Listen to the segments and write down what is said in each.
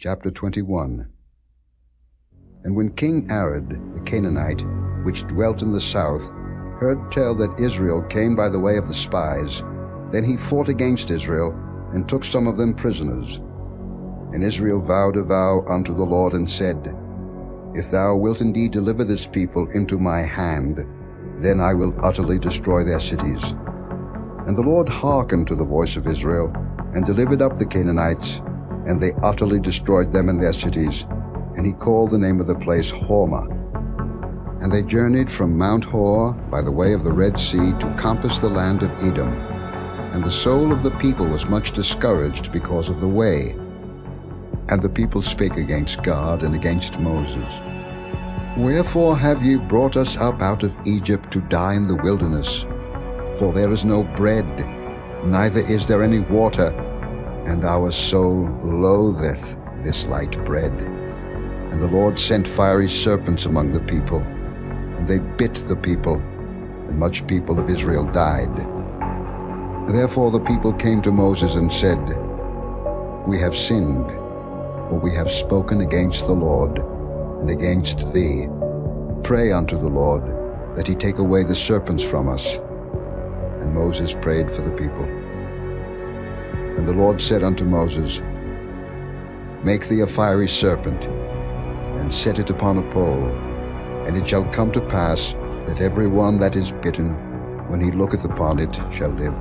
Chapter 21. And when King Arad the Canaanite, which dwelt in the south, heard tell that Israel came by the way of the spies, then he fought against Israel, and took some of them prisoners. And Israel vowed a vow unto the Lord, and said, If thou wilt indeed deliver this people into my hand, then I will utterly destroy their cities. And the Lord hearkened to the voice of Israel, and delivered up the Canaanites, and they utterly destroyed them and their cities. And he called the name of the place Hormah. And they journeyed from Mount Hor by the way of the Red Sea to compass the land of Edom. And the soul of the people was much discouraged because of the way. And the people spake against God and against Moses. Wherefore have ye brought us up out of Egypt to die in the wilderness? For there is no bread, neither is there any water, and our soul loatheth this light bread. And the Lord sent fiery serpents among the people, and they bit the people, and much people of Israel died. Therefore the people came to Moses and said, We have sinned, for we have spoken against the Lord, and against thee. Pray unto the Lord, that he take away the serpents from us. And Moses prayed for the people. And the Lord said unto Moses, Make thee a fiery serpent, and set it upon a pole, and it shall come to pass that every one that is bitten, when he looketh upon it, shall live.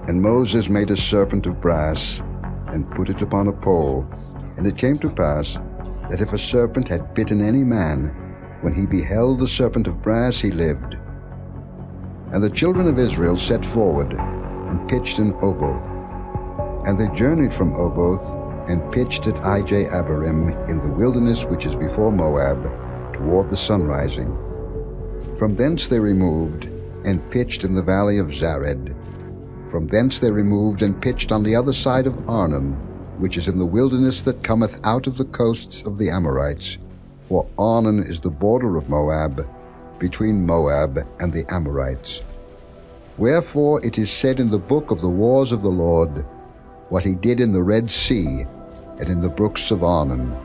And Moses made a serpent of brass, and put it upon a pole. And it came to pass that if a serpent had bitten any man, when he beheld the serpent of brass, he lived. And the children of Israel set forward, and pitched in Oboth. And they journeyed from Oboth, and pitched at Ijah-abarim in the wilderness which is before Moab, toward the sunrising. From thence they removed, and pitched in the valley of Zared. From thence they removed, and pitched on the other side of Arnon, which is in the wilderness that cometh out of the coasts of the Amorites. For Arnon is the border of Moab, between Moab and the Amorites. Wherefore it is said in the book of the wars of the Lord, what he did in the Red Sea, and in the brooks of Arnon,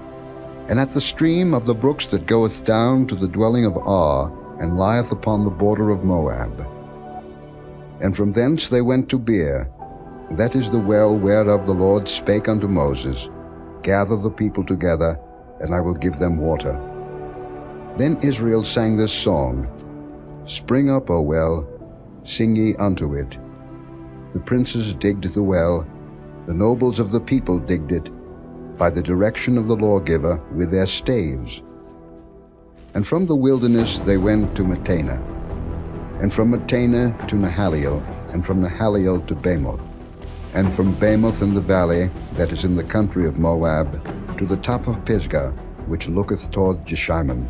and at the stream of the brooks that goeth down to the dwelling of Ar, and lieth upon the border of Moab. And from thence they went to Beer, that is the well whereof the Lord spake unto Moses, Gather the people together, and I will give them water. Then Israel sang this song, Spring up, O well, sing ye unto it. The princes digged the well, the nobles of the people digged it, by the direction of the lawgiver with their staves. And from the wilderness they went to Mattanah, and from Mattanah to Nahaliel, and from Nahaliel to Bamoth, and from Bamoth in the valley that is in the country of Moab, to the top of Pisgah, which looketh toward Jeshimon.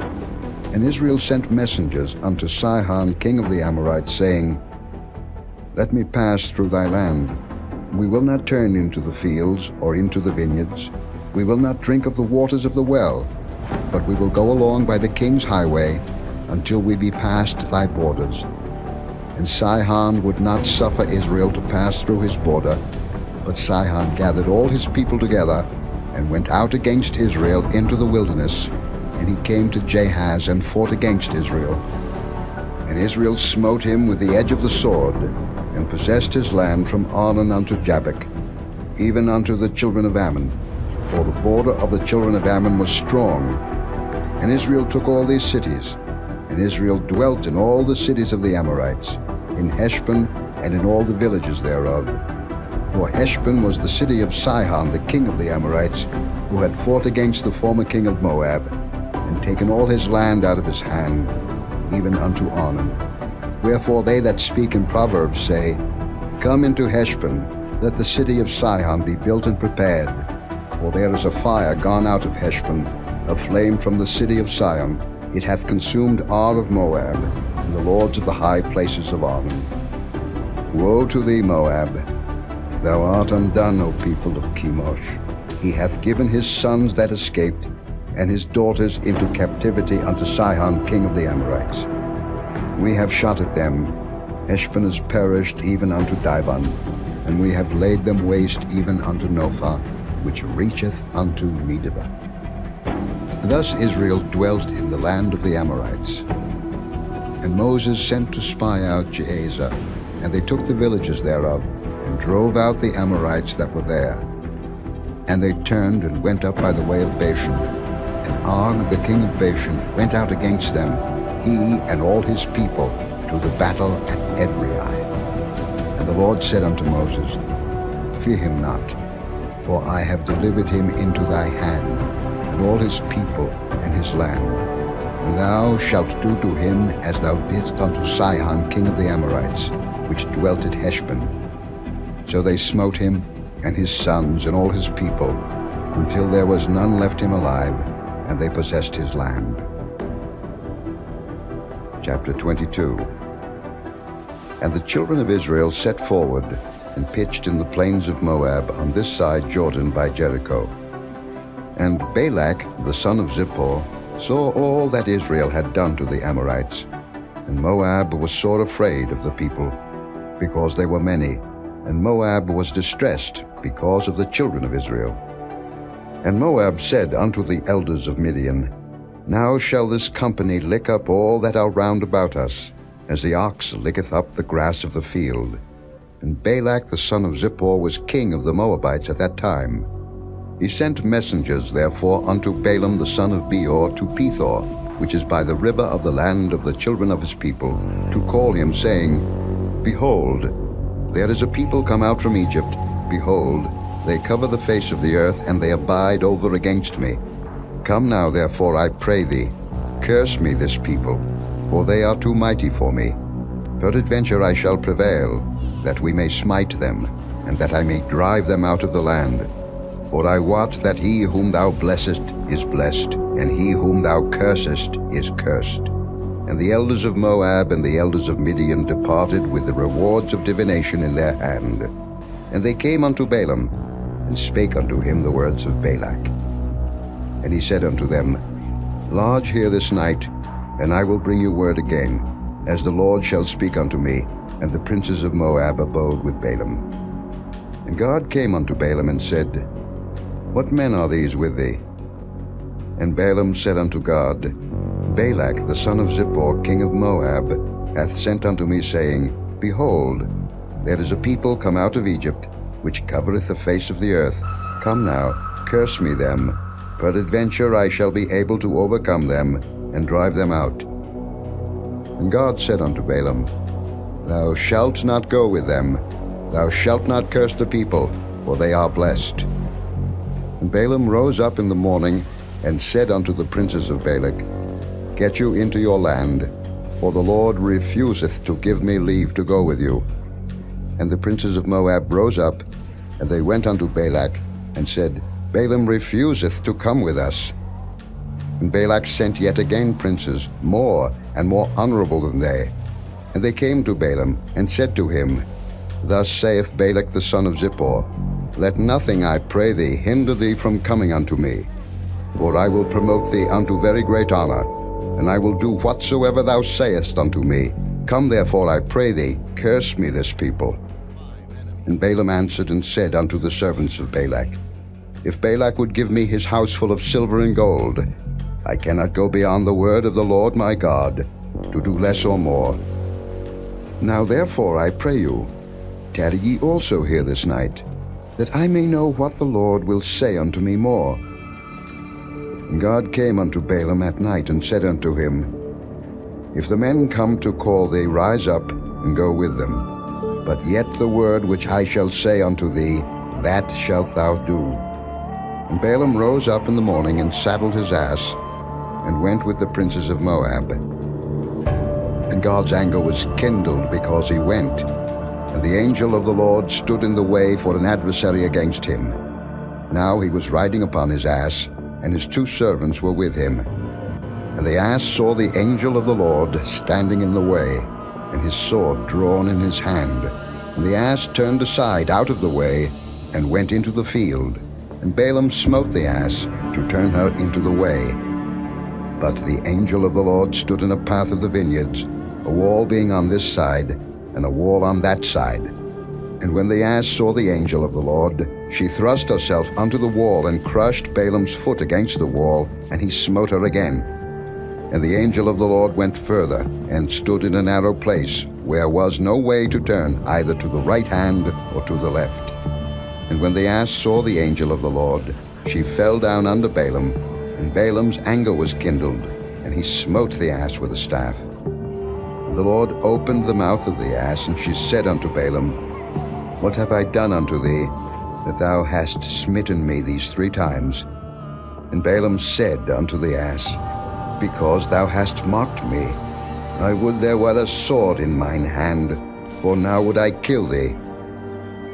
And Israel sent messengers unto Sihon king of the Amorites, saying, Let me pass through thy land. We will not turn into the fields or into the vineyards. We will not drink of the waters of the well, but we will go along by the king's highway until we be past thy borders. And Sihon would not suffer Israel to pass through his border, but Sihon gathered all his people together, and went out against Israel into the wilderness, and he came to Jahaz and fought against Israel. And Israel smote him with the edge of the sword, and possessed his land from Arnon unto Jabbok, even unto the children of Ammon. For the border of the children of Ammon was strong. And Israel took all these cities, and Israel dwelt in all the cities of the Amorites, in Heshbon, and in all the villages thereof. For Heshbon was the city of Sihon the king of the Amorites, who had fought against the former king of Moab, and taken all his land out of his hand, even unto Arnon. Wherefore they that speak in Proverbs say, Come into Heshbon, let the city of Sihon be built and prepared. For there is a fire gone out of Heshbon, a flame from the city of Sion. It hath consumed Ar of Moab, and the lords of the high places of Arnon. Woe to thee, Moab! Thou art undone, O people of Chemosh. He hath given his sons that escaped, and his daughters into captivity unto Sihon king of the Amorites. We have shot at them. Heshbon is perished even unto Dibon, and we have laid them waste even unto Nophah. which reacheth unto Medeba. Thus Israel dwelt in the land of the Amorites. And Moses sent to spy out Jahaziah, and they took the villages thereof, and drove out the Amorites that were there. And they turned and went up by the way of Bashan. And Og the king of Bashan went out against them, he and all his people, to the battle at Edrei. And the Lord said unto Moses, Fear him not, for I have delivered him into thy hand, and all his people and his land. And thou shalt do to him as thou didst unto Sihon king of the Amorites, which dwelt at Heshbon. So they smote him, and his sons, and all his people, until there was none left him alive, and they possessed his land. Chapter 22. And the children of Israel set forward, and pitched in the plains of Moab on this side Jordan by Jericho. And Balak the son of Zippor saw all that Israel had done to the Amorites, and Moab was sore afraid of the people, because they were many, and Moab was distressed because of the children of Israel. And Moab said unto the elders of Midian, Now shall this company lick up all that are round about us, as the ox licketh up the grass of the field. And Balak the son of Zippor was king of the Moabites at that time. He sent messengers therefore unto Balaam the son of Beor to Pethor, which is by the river of the land of the children of his people, to call him, saying, Behold, there is a people come out from Egypt. Behold, they cover the face of the earth, and they abide over against me. Come now, therefore, I pray thee, curse me this people, for they are too mighty for me. Peradventure I shall prevail, that we may smite them, and that I may drive them out of the land. For I wot that he whom thou blessest is blessed, and he whom thou cursest is cursed. And the elders of Moab and the elders of Midian departed with the rewards of divination in their hand. And they came unto Balaam, and spake unto him the words of Balak. And he said unto them, Lodge here this night, and I will bring you word again, as the Lord shall speak unto me. And the princes of Moab abode with Balaam. And God came unto Balaam and said, What men are these with thee? And Balaam said unto God, Balak the son of Zippor king of Moab hath sent unto me, saying, Behold, there is a people come out of Egypt, which covereth the face of the earth. Come now, curse me them, peradventure I shall be able to overcome them, and drive them out. And God said unto Balaam, Thou shalt not go with them, thou shalt not curse the people, for they are blessed. And Balaam rose up in the morning, and said unto the princes of Balak, Get you into your land, for the Lord refuseth to give me leave to go with you. And the princes of Moab rose up, and they went unto Balak, and said, Balaam refuseth to come with us. And Balak sent yet again princes, more and more honorable than they. And they came to Balaam, and said to him, Thus saith Balak the son of Zippor, Let nothing, I pray thee, hinder thee from coming unto me. For I will promote thee unto very great honor, and I will do whatsoever thou sayest unto me. Come therefore, I pray thee, curse me this people. And Balaam answered and said unto the servants of Balak, If Balak would give me his house full of silver and gold, I cannot go beyond the word of the Lord my God, to do less or more. Now therefore I pray you, tarry ye also here this night, that I may know what the Lord will say unto me more. And God came unto Balaam at night, and said unto him, If the men come to call thee, rise up, and go with them. But yet the word which I shall say unto thee, that shalt thou do. And Balaam rose up in the morning, and saddled his ass, and went with the princes of Moab. And God's anger was kindled because he went, and the angel of the Lord stood in the way for an adversary against him. Now he was riding upon his ass, and his 2 servants were with him. And the ass saw the angel of the Lord standing in the way, and his sword drawn in his hand. And the ass turned aside out of the way, and went into the field. And Balaam smote the ass, to turn her into the way. But the angel of the Lord stood in a path of the vineyards, a wall being on this side, and a wall on that side. And when the ass saw the angel of the Lord, she thrust herself unto the wall, and crushed Balaam's foot against the wall, and he smote her again. And the angel of the Lord went further, and stood in a narrow place, where was no way to turn either to the right hand or to the left. And when the ass saw the angel of the Lord, she fell down under Balaam, and Balaam's anger was kindled, and he smote the ass with a staff. And the Lord opened the mouth of the ass, and she said unto Balaam, What have I done unto thee, that thou hast smitten me these 3 times? And Balaam said unto the ass, Because thou hast mocked me. I would there were a sword in mine hand, for now would I kill thee.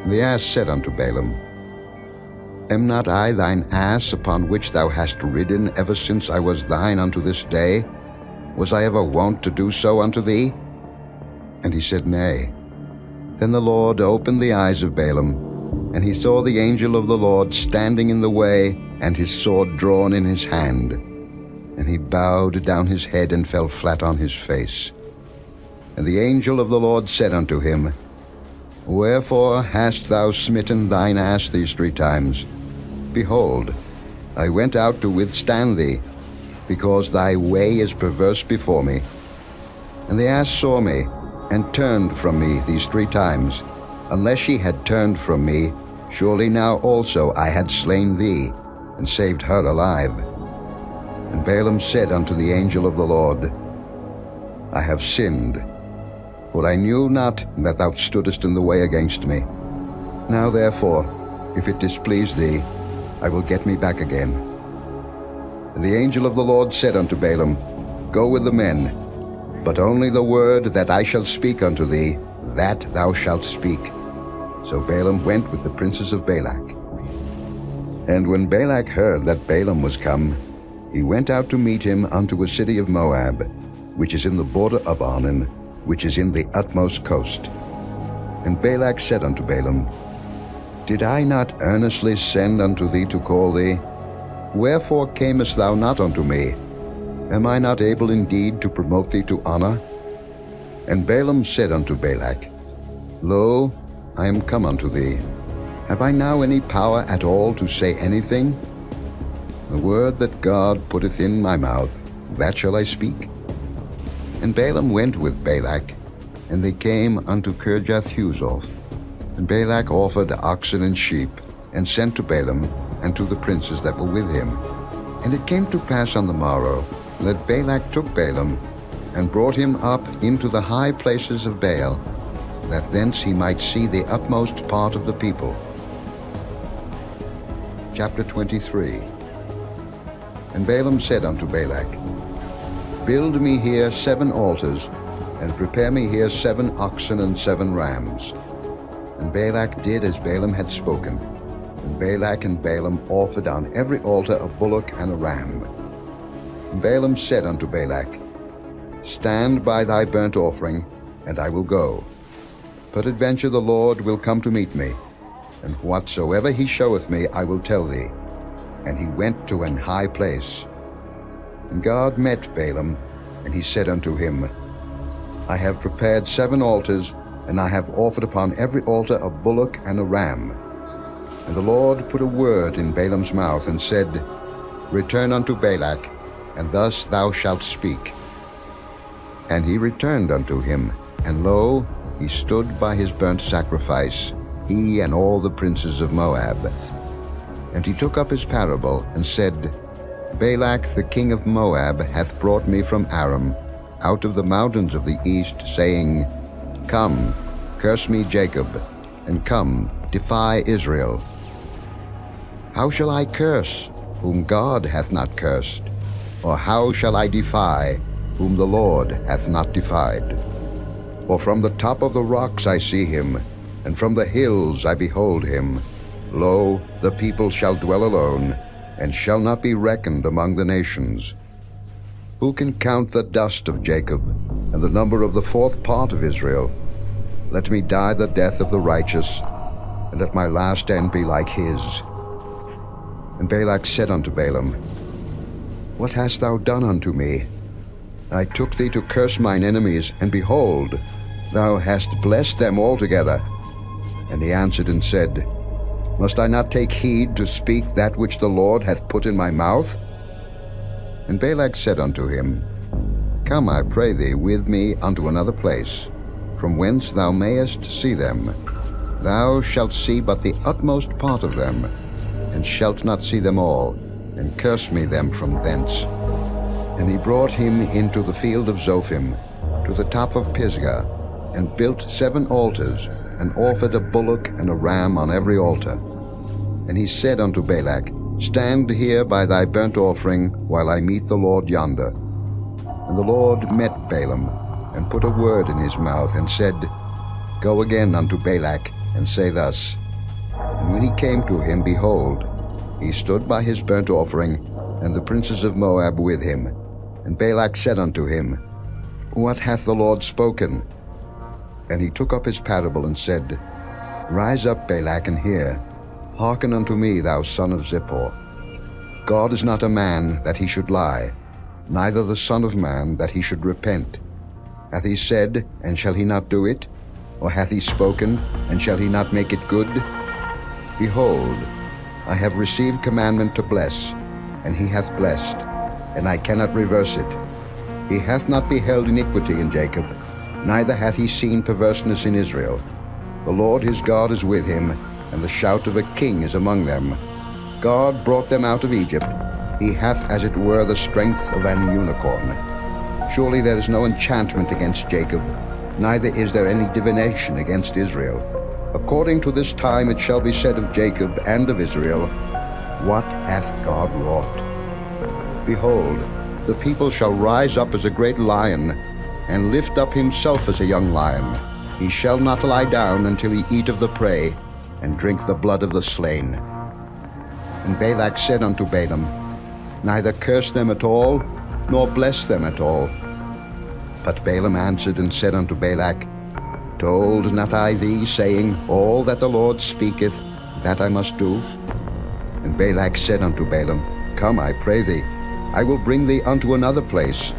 And the ass said unto Balaam, Am not I thine ass, upon which thou hast ridden ever since I was thine unto this day? Was I ever wont to do so unto thee? And he said, Nay. Then the Lord opened the eyes of Balaam, and he saw the angel of the Lord standing in the way, and his sword drawn in his hand. And he bowed down his head, and fell flat on his face. And the angel of the Lord said unto him, Wherefore hast thou smitten thine ass these 3 times? Behold, I went out to withstand thee, because thy way is perverse before me. And the ass saw me, and turned from me these 3 times. Unless she had turned from me, surely now also I had slain thee, and saved her alive. And Balaam said unto the angel of the Lord, I have sinned, for I knew not that thou stoodest in the way against me. Now therefore, if it displease thee, I will get me back again. And the angel of the Lord said unto Balaam, Go with the men, but only the word that I shall speak unto thee, that thou shalt speak. So Balaam went with the princes of Balak. And when Balak heard that Balaam was come, he went out to meet him unto a city of Moab, which is in the border of Arnon, which is in the utmost coast. And Balak said unto Balaam, Did I not earnestly send unto thee to call thee? Wherefore camest thou not unto me? Am I not able indeed to promote thee to honor? And Balaam said unto Balak, Lo, I am come unto thee. Have I now any power at all to say anything? The word that God putteth in my mouth, that shall I speak. And Balaam went with Balak, and they came unto Kirjath-Huzoth. And Balak offered oxen and sheep, and sent to Balaam and to the princes that were with him. And it came to pass on the morrow, that Balak took Balaam, and brought him up into the high places of Baal, that thence he might see the utmost part of the people. Chapter 23. And Balaam said unto Balak, Build me here 7 altars, and prepare me here 7 oxen and 7 rams. And Balak did as Balaam had spoken. And Balak and Balaam offered on every altar a bullock and a ram. And Balaam said unto Balak, Stand by thy burnt offering, and I will go. Peradventure the Lord will come to meet me, and whatsoever he showeth me I will tell thee. And he went to an high place. And God met Balaam, and he said unto him, I have prepared 7 altars, and I have offered upon every altar a bullock and a ram. And the Lord put a word in Balaam's mouth, and said, Return unto Balak, and thus thou shalt speak. And he returned unto him, and lo, he stood by his burnt sacrifice, he and all the princes of Moab. And he took up his parable, and said, Balak the king of Moab hath brought me from Aram, out of the mountains of the east, saying, Come, curse me Jacob, and come, defy Israel. How shall I curse, whom God hath not cursed? Or how shall I defy, whom the Lord hath not defied? For from the top of the rocks I see him, and from the hills I behold him. Lo, the people shall dwell alone, and shall not be reckoned among the nations. Who can count the dust of Jacob, and the number of the 4th part of Israel? Let me die the death of the righteous, and let my last end be like his. And Balak said unto Balaam, What hast thou done unto me? I took thee to curse mine enemies, and behold, thou hast blessed them altogether. And he answered and said, Must I not take heed to speak that which the Lord hath put in my mouth? And Balak said unto him, Come, I pray thee, with me unto another place, from whence thou mayest see them. Thou shalt see but the utmost part of them, and shalt not see them all, and curse me them from thence. And he brought him into the field of Zophim, to the top of Pisgah, and built 7 altars, and offered a bullock and a ram on every altar. And he said unto Balak, Stand here by thy burnt offering, while I meet the Lord yonder. And the Lord met Balaam, and put a word in his mouth, and said, Go again unto Balak, and say thus. And when he came to him, behold, he stood by his burnt offering, and the princes of Moab with him. And Balak said unto him, What hath the Lord spoken? And he took up his parable, and said, Rise up, Balak, and hear. Hearken unto me, thou son of Zippor. God is not a man that he should lie, neither the Son of Man that he should repent. Hath he said, and shall he not do it? Or hath he spoken, and shall he not make it good? Behold, I have received commandment to bless, and he hath blessed, and I cannot reverse it. He hath not beheld iniquity in Jacob, neither hath he seen perverseness in Israel. The Lord his God is with him, and the shout of a king is among them. God brought them out of Egypt. He hath as it were the strength of an unicorn. Surely there is no enchantment against Jacob, neither is there any divination against Israel. According to this time it shall be said of Jacob and of Israel, What hath God wrought? Behold, the people shall rise up as a great lion, and lift up himself as a young lion. He shall not lie down until he eat of the prey, and drink the blood of the slain. And Balak said unto Balaam, Neither curse them at all, nor bless them at all. But Balaam answered and said unto Balak, Told not I thee, saying, All that the Lord speaketh, that I must do? And Balak said unto Balaam, Come, I pray thee, I will bring thee unto another place.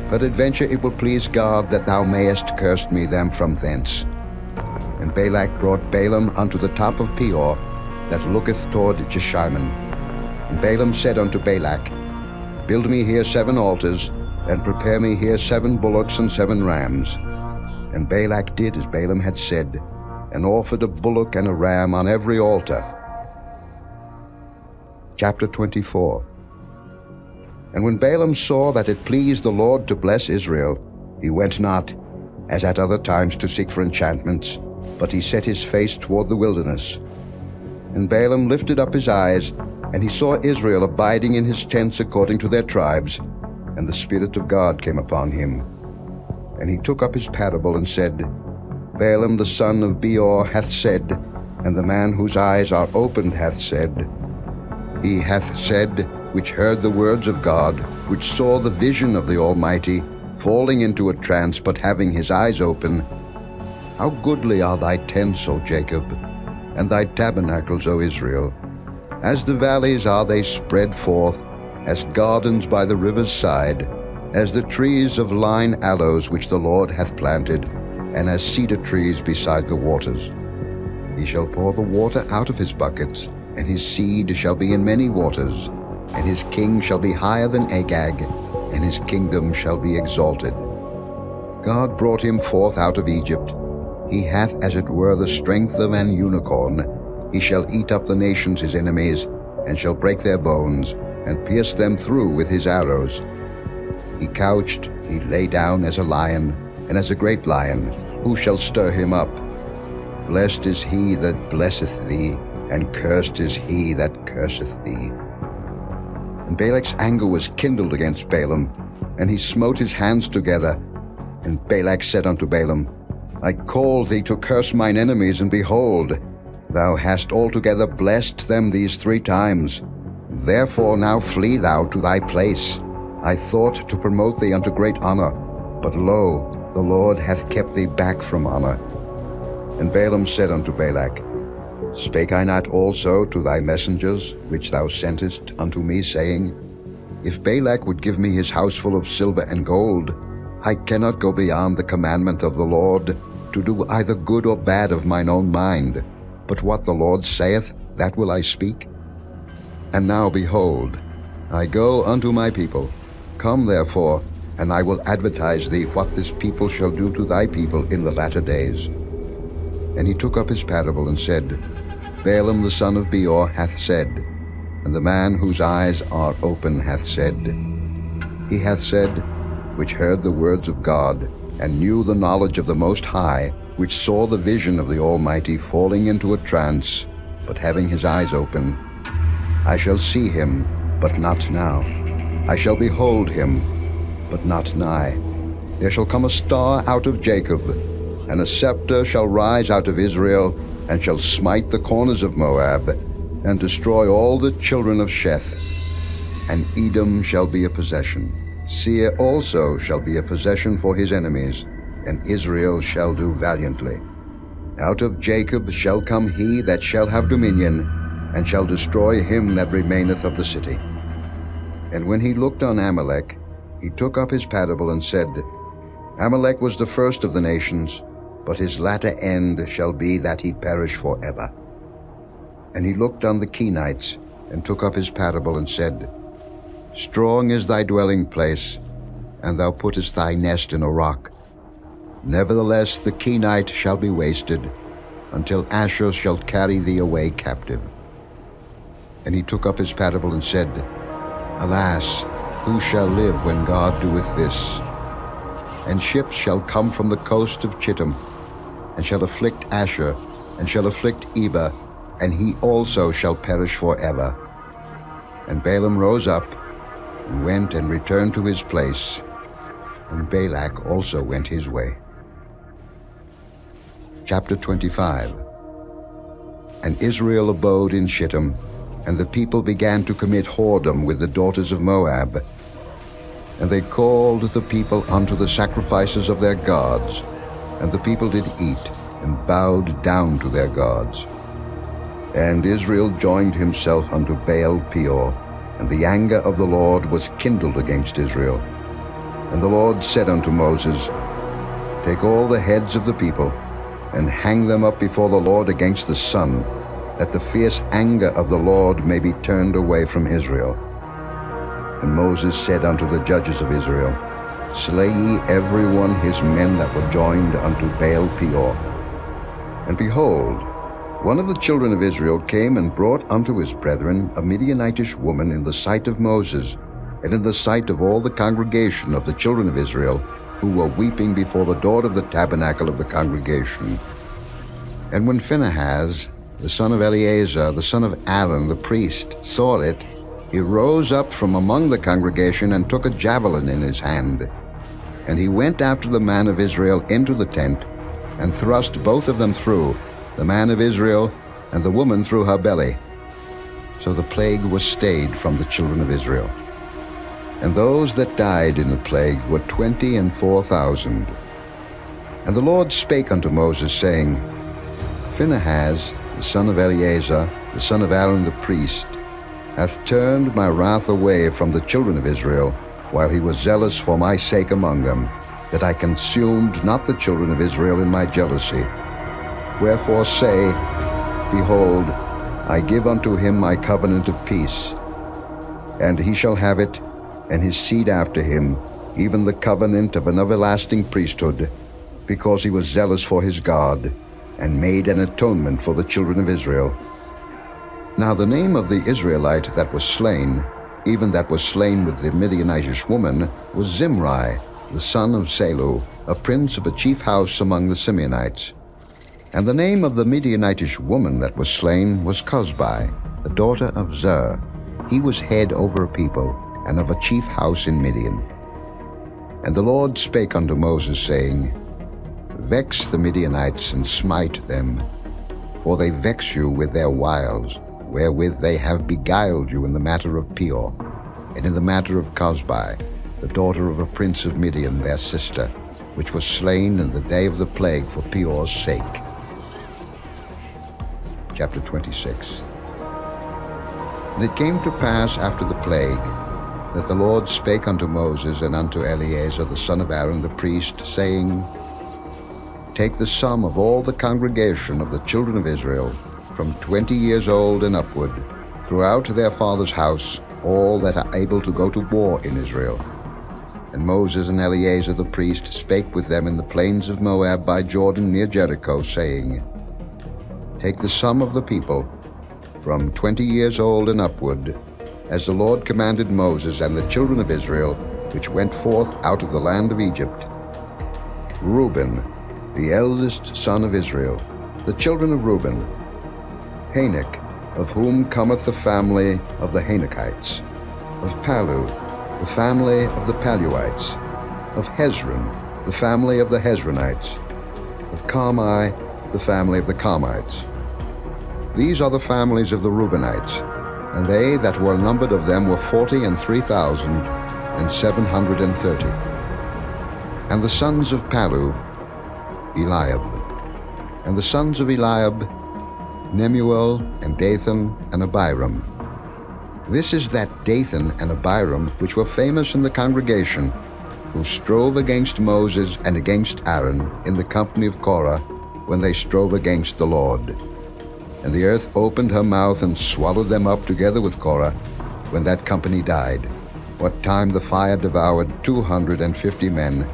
Peradventure it will please God that thou mayest curse me them from thence. And Balak brought Balaam unto the top of Peor, that looketh toward Jeshimon. And Balaam said unto Balak, Build me here 7 altars, and prepare me here 7 bullocks and 7 rams. And Balak did as Balaam had said, and offered a bullock and a ram on every altar. Chapter 24. And when Balaam saw that it pleased the Lord to bless Israel, he went not, as at other times, to seek for enchantments, but he set his face toward the wilderness. And Balaam lifted up his eyes, and he saw Israel abiding in his tents according to their tribes, and the Spirit of God came upon him. And he took up his parable, and said, Balaam the son of Beor hath said, and the man whose eyes are opened hath said, He hath said, which heard the words of God, which saw the vision of the Almighty, falling into a trance, but having his eyes open, How goodly are thy tents, O Jacob, and thy tabernacles, O Israel! As the valleys are they spread forth, as gardens by the river's side, as the trees of line aloes which the Lord hath planted, and as cedar trees beside the waters. He shall pour the water out of his buckets, and his seed shall be in many waters, and his king shall be higher than Agag, and his kingdom shall be exalted. God brought him forth out of Egypt. He hath as it were the strength of an unicorn. He shall eat up the nations his enemies, and shall break their bones, and pierce them through with his arrows. He couched, he lay down as a lion, and as a great lion. Who shall stir him up? Blessed is he that blesseth thee, and cursed is he that curseth thee. And Balak's anger was kindled against Balaam, and he smote his hands together. And Balak said unto Balaam, I called thee to curse mine enemies, and behold, thou hast altogether blessed them these 3 times. Therefore now flee thou to thy place. I thought to promote thee unto great honor, but lo, the Lord hath kept thee back from honor. And Balaam said unto Balak, Spake I not also to thy messengers, which thou sentest unto me, saying, If Balak would give me his house full of silver and gold, I cannot go beyond the commandment of the Lord, to do either good or bad of mine own mind. but what the Lord saith, that will I speak. And now, behold, I go unto my people. Come therefore, and I will advertise thee what this people shall do to thy people in the latter days. And he took up his parable and said, Balaam the son of Beor hath said, and the man whose eyes are open hath said. He hath said, which heard the words of God, and knew the knowledge of the Most High, which saw the vision of the Almighty falling into a trance, but having his eyes open. I shall see him, but not now. I shall behold him, but not nigh. There shall come a star out of Jacob, and a scepter shall rise out of Israel, and shall smite the corners of Moab, and destroy all the children of Sheth. And Edom shall be a possession. Seir also shall be a possession for his enemies, and Israel shall do valiantly. Out of Jacob shall come he that shall have dominion, and shall destroy him that remaineth of the city. And when he looked on Amalek, he took up his parable and said, Amalek was the first of the nations, but his latter end shall be that he perish for ever. And he looked on the Kenites, and took up his parable and said, Strong is thy dwelling place, and thou puttest thy nest in a rock. Nevertheless the Kenite shall be wasted, until Ashur shall carry thee away captive. And he took up his parable and said, Alas, who shall live when God doeth this? And ships shall come from the coast of Chittim, and shall afflict Ashur, and shall afflict Eber, and he also shall perish for ever. And Balaam rose up, and went and returned to his place, and Balak also went his way. Chapter 25. And Israel abode in Shittim, and the people began to commit whoredom with the daughters of Moab. And they called the people unto the sacrifices of their gods, and the people did eat, and bowed down to their gods. And Israel joined himself unto Baal Peor, and the anger of the Lord was kindled against Israel. And the Lord said unto Moses, Take all the heads of the people, and hang them up before the Lord against the sun, that the fierce anger of the Lord may be turned away from Israel. And Moses said unto the judges of Israel, Slay ye every one his men that were joined unto Baal Peor. And behold, one of the children of Israel came and brought unto his brethren a Midianitish woman in the sight of Moses, and in the sight of all the congregation of the children of Israel, who were weeping before the door of the tabernacle of the congregation. And when Phinehas, the son of Eleazar, the son of Aaron the priest, saw it, he rose up from among the congregation and took a javelin in his hand. And he went after the man of Israel into the tent, and thrust both of them through, the man of Israel and the woman through her belly. So the plague was stayed from the children of Israel. And those that died in the plague were 24,000. And the Lord spake unto Moses, saying, Phinehas, the son of Eleazar, the son of Aaron the priest, hath turned my wrath away from the children of Israel, while he was zealous for my sake among them, that I consumed not the children of Israel in my jealousy. Wherefore say, Behold, I give unto him my covenant of peace, and he shall have it, and his seed after him, even the covenant of an everlasting priesthood, because he was zealous for his God, and made an atonement for the children of Israel. Now the name of the Israelite that was slain, even that was slain with the Midianitish woman, was Zimri, the son of Salu, a prince of a chief house among the Simeonites. And the name of the Midianitish woman that was slain was Cozbi, the daughter of Zer. He was head over a people, and of a chief house in Midian. And the Lord spake unto Moses, saying, Vex the Midianites, and smite them, for they vex you with their wiles, wherewith they have beguiled you in the matter of Peor, and in the matter of Cozbi, the daughter of a prince of Midian, their sister, which was slain in the day of the plague for Peor's sake. Chapter 26. And it came to pass after the plague, that the Lord spake unto Moses and unto Eleazar the son of Aaron the priest, saying, Take the sum of all the congregation of the children of Israel, from 20 years old and upward, throughout their father's house, all that are able to go to war in Israel. And Moses and Eleazar the priest spake with them in the plains of Moab by Jordan near Jericho, saying, Take the sum of the people, from 20 years old and upward, as the Lord commanded Moses and the children of Israel, which went forth out of the land of Egypt. Reuben, the eldest son of Israel, the children of Reuben, Hanok, of whom cometh the family of the Hanokites, of Palu, the family of the Paluites, of Hezron, the family of the Hezronites, of Carmi, the family of the Carmites. These are the families of the Reubenites, and they that were numbered of them were 43,730. And the sons of Palu, Eliab. And the sons of Eliab, Nemuel, and Dathan, and Abiram. This is that Dathan and Abiram which were famous in the congregation, who strove against Moses and against Aaron in the company of Korah, when they strove against the Lord. And the earth opened her mouth and swallowed them up together with Korah, when that company died, what time the fire devoured 250 men,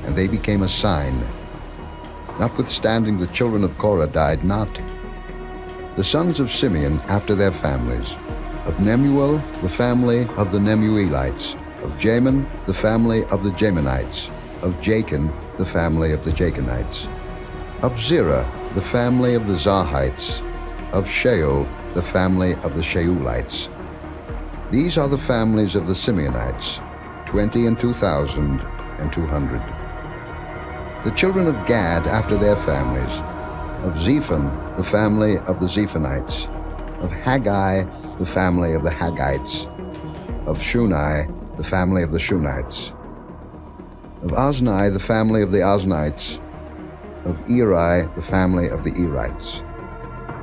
and they became a sign. Notwithstanding the children of Korah died not. The sons of Simeon after their families, of Nemuel, the family of the Nemuelites, of Jamin, the family of the Jaminites, of Jachin, the family of the Jachinites, of Zerah, the family of the Zarhites, of Shaul, the family of the Shaulites. These are the families of the Simeonites, 22,200. The children of Gad after their families, of Zephon, the family of the Zephonites, of Haggai, the family of the Haggites, of Shuni, the family of the Shunites, of Ozni, the family of the Oznites, of Eri, the family of the Erites,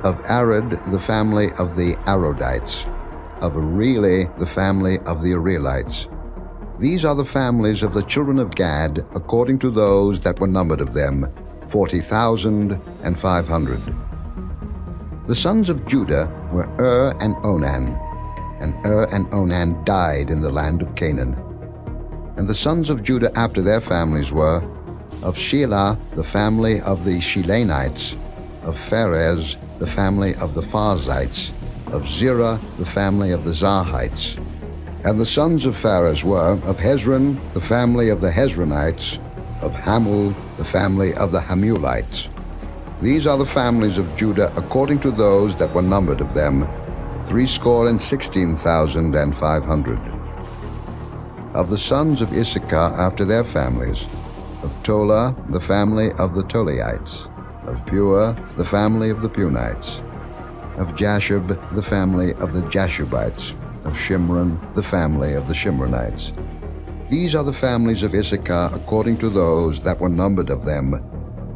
of Arad, the family of the Arodites, of Areli, the family of the Arelites. These are the families of the children of Gad, according to those that were numbered of them, 40,500. The sons of Judah were and Onan, and and Onan died in the land of Canaan. And the sons of Judah after their families were, of Shelah, the family of the Shilanites, of Pharez, the family of the Pharzites, of Zerah, the family of the Zarhites. And the sons of Pharez were, of Hezron, the family of the Hezronites, of Hamul, the family of the Hamulites. These are the families of Judah according to those that were numbered of them, 316,500. Of the sons of Issachar after their families, of Tola, the family of the Tolaites, of Pua, the family of the Punites, of Jashub, the family of the Jashubites, of Shimron, the family of the Shimronites. These are the families of Issachar according to those that were numbered of them,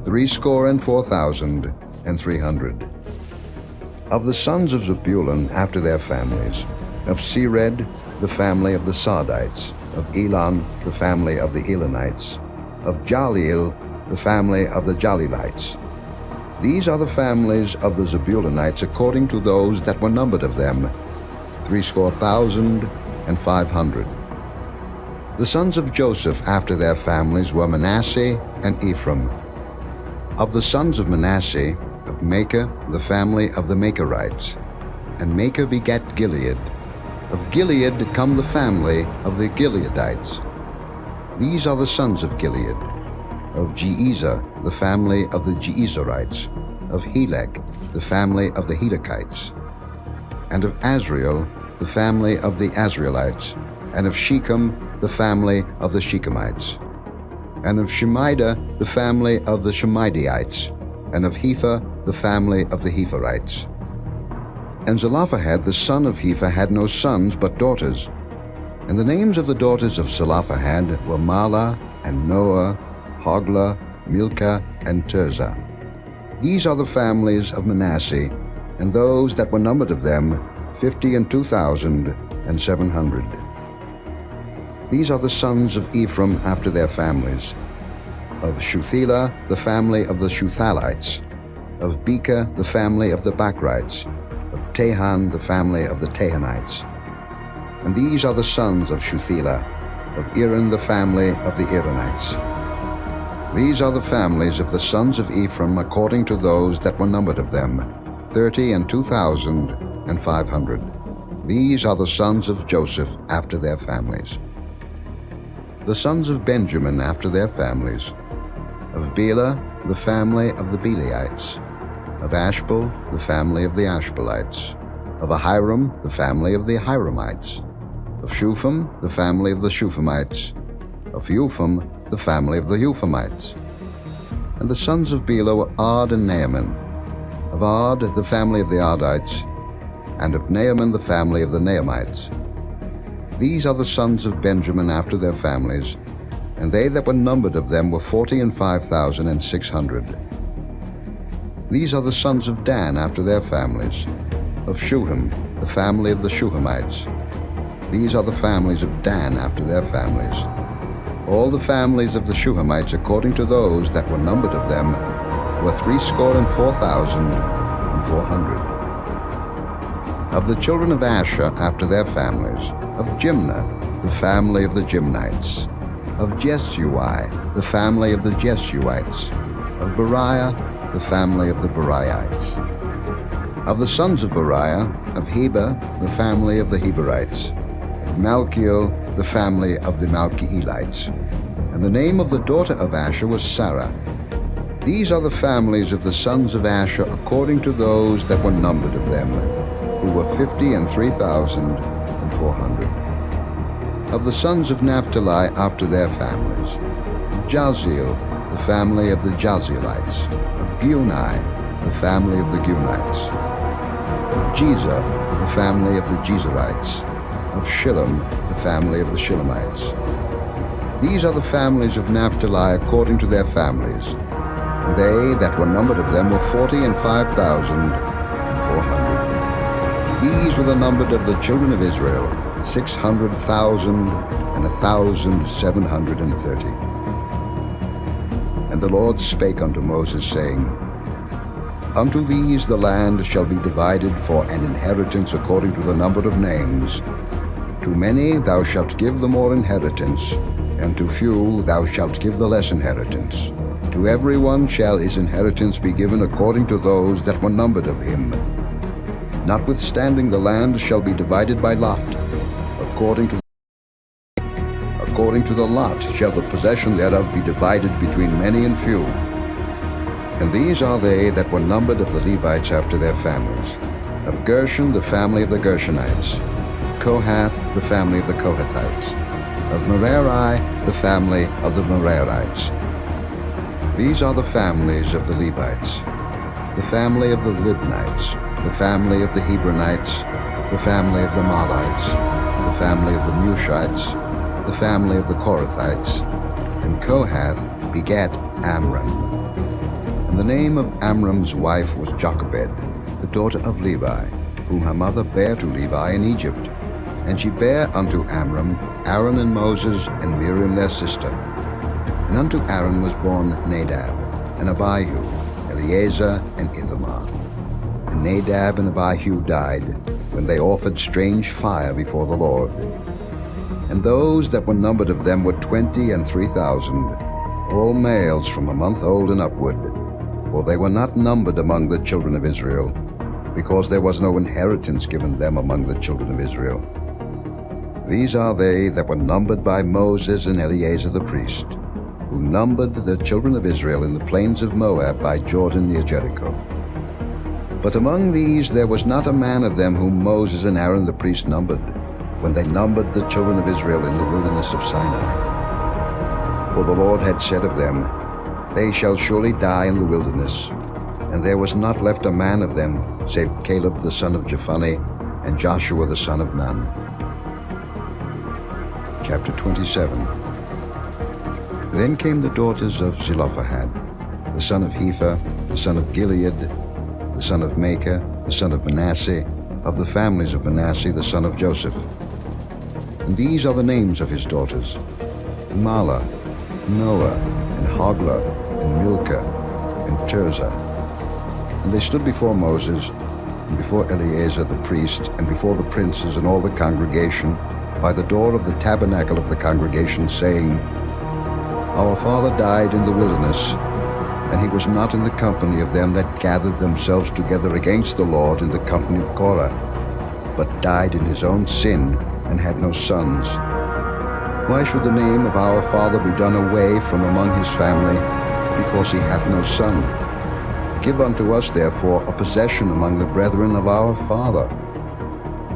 304,300. Of the sons of Zebulun after their families, of Sered, the family of the Sardites, of Elon, the family of the Elonites, of Jaleel, the family of the Jalielites. These are the families of the Zebulunites according to those that were numbered of them, 300,500. The sons of Joseph after their families were Manasseh and Ephraim. Of the sons of Manasseh, of Machir, the family of the Machirites, and Machir begat Gilead. Of Gilead come the family of the Gileadites. These are the sons of Gilead. Of Jeezer, the family of the Jeezerites, of Helek, the family of the Helekites, and of Azriel, the family of the Azrielites, and of Shechem, the family of the Shechemites, and of Shemida, the family of the Shemidaites, and of Hepher, the family of the Hepherites. And Zelophehad, the son of Hepher, had no sons but daughters. And the names of the daughters of Zelophehad were Mahlah, and Noah, Hoglah, Milcah, and Tirzah. These are the families of Manasseh, and those that were numbered of them, 52,700. These are the sons of Ephraim after their families. Of Shuthelah, the family of the Shuthalites. Of Beka, the family of the Bachrites. Of Tahan, the family of the Tahanites. And these are the sons of Shuthelah. Of Iran, the family of the Iranites. These are the families of the sons of Ephraim according to those that were numbered of them, 32,500. These are the sons of Joseph after their families. The sons of Benjamin after their families. Of Bela, the family of the Belaites. Of Ashbel, the family of the Ashbelites. Of Ahiram, the family of the Ahiramites. Of Shupham, the family of the Shuphamites. Of Upham, the family of the Uphamites. And the sons of Bela were Ard and Naaman. Of Ard, the family of the Ardites. And of Naaman, the family of the Naamites. These are the sons of Benjamin after their families, and they that were numbered of them were 45,600. These are the sons of Dan after their families. Of Shuham, the family of the Shuhamites. These are the families of Dan after their families. All the families of the Shuhamites according to those that were numbered of them were 64,400. Of the children of Asher after their families. Of Jimnah, the family of the Jimnites. Of Jesui, the family of the Jesuites. Of Beriah, the family of the Beriites. Of the sons of Beriah, of Heber, the family of the Heberites. Of Malchiel, the family of the Malchielites. And the name of the daughter of Asher was Sarah. These are the families of the sons of Asher according to those that were numbered of them, who were 53,400. Of the sons of Naphtali after their families. Of Jaziel, the family of the Jazielites. Of Guni, the family of the Gunites. Of Jezer, the family of the Jezerites. Of Shillem, the family of the Shillemites. These are the families of Naphtali according to their families. They that were numbered of them were 45,400. These were the numbered of the children of Israel, 600,1,730. And the Lord spake unto Moses, saying, Unto these the land shall be divided for an inheritance according to the number of names. To many thou shalt give the more inheritance, and to few thou shalt give the less inheritance. To every one shall his inheritance be given according to those that were numbered of him. Notwithstanding the land shall be divided by lot. According to the lot shall the possession thereof be divided between many and few. And these are they that were numbered of the Levites after their families. Of Gershon, the family of the Gershonites. Of Kohath, the family of the Kohathites. Of Merari, the family of the Merarites. These are the families of the Levites. The family of the Libnites. The family of the Hebronites. The family of the Mahlites. The family of the Mushites. The family of the Korathites. And Kohath begat Amram. And the name of Amram's wife was Jochebed, the daughter of Levi, whom her mother bare to Levi in Egypt. And she bare unto Amram Aaron and Moses and Miriam their sister. And unto Aaron was born Nadab, and Abihu, Eleazar, and Ithamar. And Nadab and Abihu died, when they offered strange fire before the Lord. And those that were numbered of them were 23,000, all males from a month old and upward. For they were not numbered among the children of Israel, because there was no inheritance given them among the children of Israel. These are they that were numbered by Moses and Eleazar the priest, who numbered the children of Israel in the plains of Moab by Jordan near Jericho. But among these there was not a man of them whom Moses and Aaron the priest numbered, when they numbered the children of Israel in the wilderness of Sinai. For the Lord had said of them, They shall surely die in the wilderness. And there was not left a man of them, save Caleb the son of Jephunneh, and Joshua the son of Nun. Chapter 27. Then came the daughters of Zelophehad, the son of Hepher, the son of Gilead, the son of Machir, the son of Manasseh, of the families of Manasseh, the son of Joseph. And these are the names of his daughters: Mahlah, Noah, and Hoglah, and Milcah, and Tirzah. And they stood before Moses, and before Eleazar the priest, and before the princes and all the congregation, by the door of the tabernacle of the congregation, saying, Our father died in the wilderness, and he was not in the company of them that gathered themselves together against the Lord in the company of Korah, but died in his own sin, and had no sons. Why should the name of our father be done away from among his family, because he hath no son? Give unto us therefore a possession among the brethren of our father.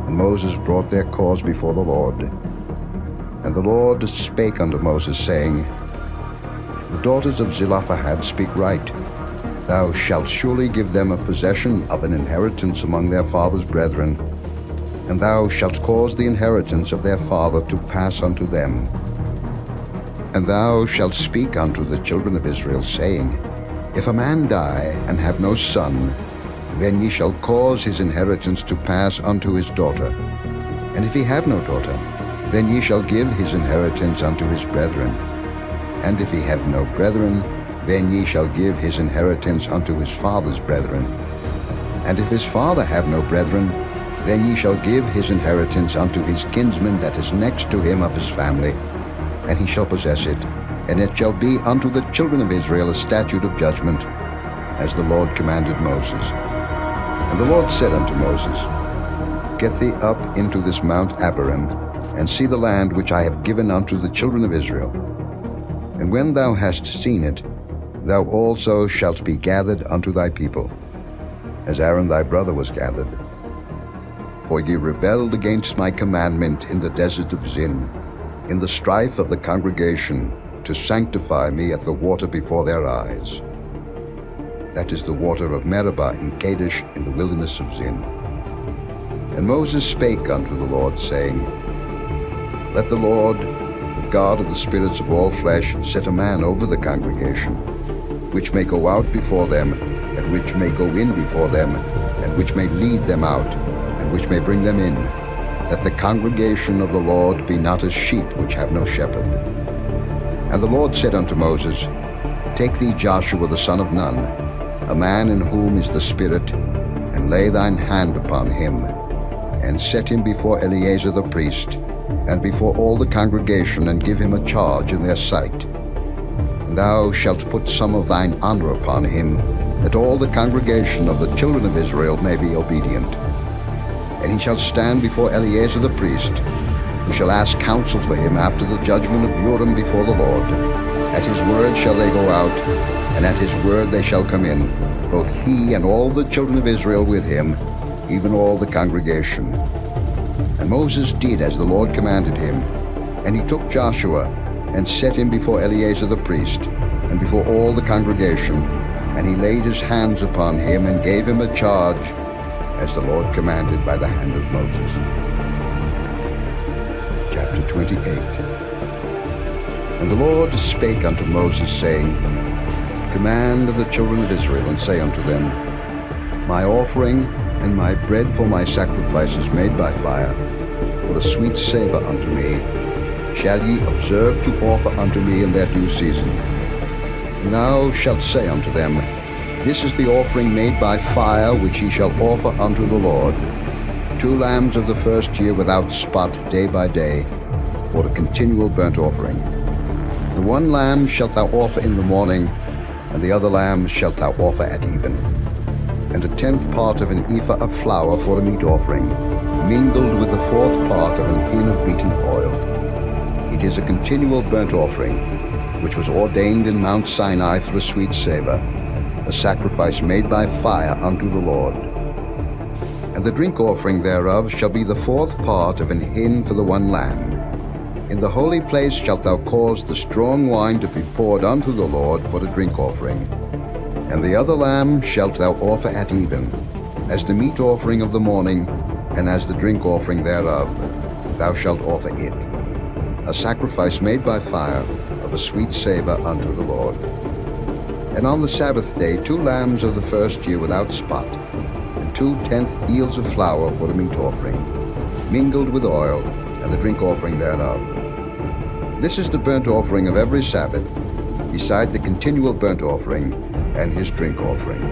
And Moses brought their cause before the Lord. And the Lord spake unto Moses, saying, The daughters of Zelophehad speak right. Thou shalt surely give them a possession of an inheritance among their father's brethren, and thou shalt cause the inheritance of their father to pass unto them. And thou shalt speak unto the children of Israel, saying, If a man die and have no son, then ye shall cause his inheritance to pass unto his daughter. And if he have no daughter, then ye shall give his inheritance unto his brethren. And if he have no brethren, then ye shall give his inheritance unto his father's brethren. And if his father have no brethren, then ye shall give his inheritance unto his kinsman that is next to him of his family, and he shall possess it, and it shall be unto the children of Israel a statute of judgment, as the Lord commanded Moses. And the Lord said unto Moses, Get thee up into this Mount Abarim, and see the land which I have given unto the children of Israel. And when thou hast seen it, thou also shalt be gathered unto thy people, as Aaron thy brother was gathered. For ye rebelled against my commandment in the desert of Zin, in the strife of the congregation, to sanctify me at the water before their eyes. That is the water of Meribah in Kadesh in the wilderness of Zin. And Moses spake unto the Lord, saying, Let the Lord, the God of the spirits of all flesh, set a man over the congregation, which may go out before them, and which may go in before them, and which may lead them out, and which may bring them in, that the congregation of the Lord be not as sheep which have no shepherd. And the Lord said unto Moses, Take thee Joshua the son of Nun, a man in whom is the Spirit, and lay thine hand upon him, and set him before Eleazar the priest, and before all the congregation, and give him a charge in their sight. And thou shalt put some of thine honor upon him, that all the congregation of the children of Israel may be obedient. And he shall stand before Eleazar the priest, who shall ask counsel for him after the judgment of Urim before the Lord. At his word shall they go out, and at his word they shall come in, both he and all the children of Israel with him, even all the congregation. And Moses did as the Lord commanded him, and he took Joshua, and set him before Eleazar the priest, and before all the congregation, and he laid his hands upon him, and gave him a charge, as the Lord commanded by the hand of Moses. Chapter 28. And the Lord spake unto Moses, saying, Command the children of Israel, and say unto them, My offering and my bread for my sacrifices made by fire, for a sweet savour unto me, shall ye observe to offer unto me in their due season. And thou shalt say unto them, This is the offering made by fire which ye shall offer unto the Lord, 2 lambs of the first year without spot day by day, for a continual burnt offering. The 1 lamb shalt thou offer in the morning, and the other lamb shalt thou offer at even. And a 10th part of an ephah of flour for a meat offering, mingled with the 4th part of an hin of beaten oil. It is a continual burnt offering, which was ordained in Mount Sinai for a sweet savour, a sacrifice made by fire unto the Lord. And the drink offering thereof shall be the 4th part of an hin for the 1 lamb. In the holy place shalt thou cause the strong wine to be poured unto the Lord for a drink offering. And the other lamb shalt thou offer at even, as the meat offering of the morning, and as the drink offering thereof, thou shalt offer it, a sacrifice made by fire of a sweet savour unto the Lord. And on the Sabbath day 2 lambs of the first year without spot, and 2 tenth eels of flour for the meat offering, mingled with oil, and the drink offering thereof. This is the burnt offering of every Sabbath, beside the continual burnt offering and his drink offering.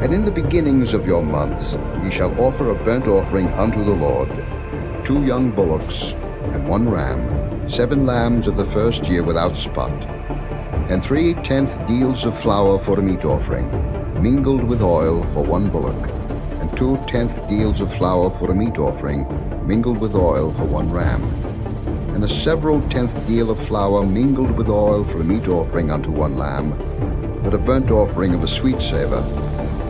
And in the beginnings of your months ye shall offer a burnt offering unto the Lord, 2 young bullocks, and 1 ram, 7 lambs of the first year without spot, and 3/10 deals of flour for a meat offering, mingled with oil for 1 bullock, and 2/10 deals of flour for a meat offering, mingled with oil for 1 ram, and a several tenth deal of flour mingled with oil for a meat offering unto 1 lamb, for a burnt offering of a sweet savour,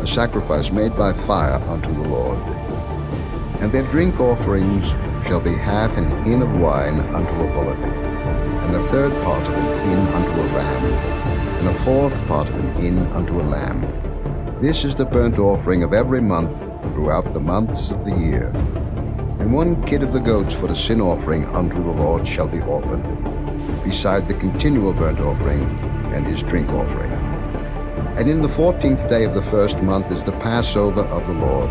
a sacrifice made by fire unto the Lord. And their drink offerings shall be half an hin of wine unto a bullock, and a 3rd part of an hin unto a ram, and a 4th part of an hin unto a lamb. This is the burnt offering of every month throughout the months of the year. And 1 kid of the goats for a sin offering unto the Lord shall be offered, beside the continual burnt offering and his drink offering. And in the 14th day of the first month is the Passover of the Lord,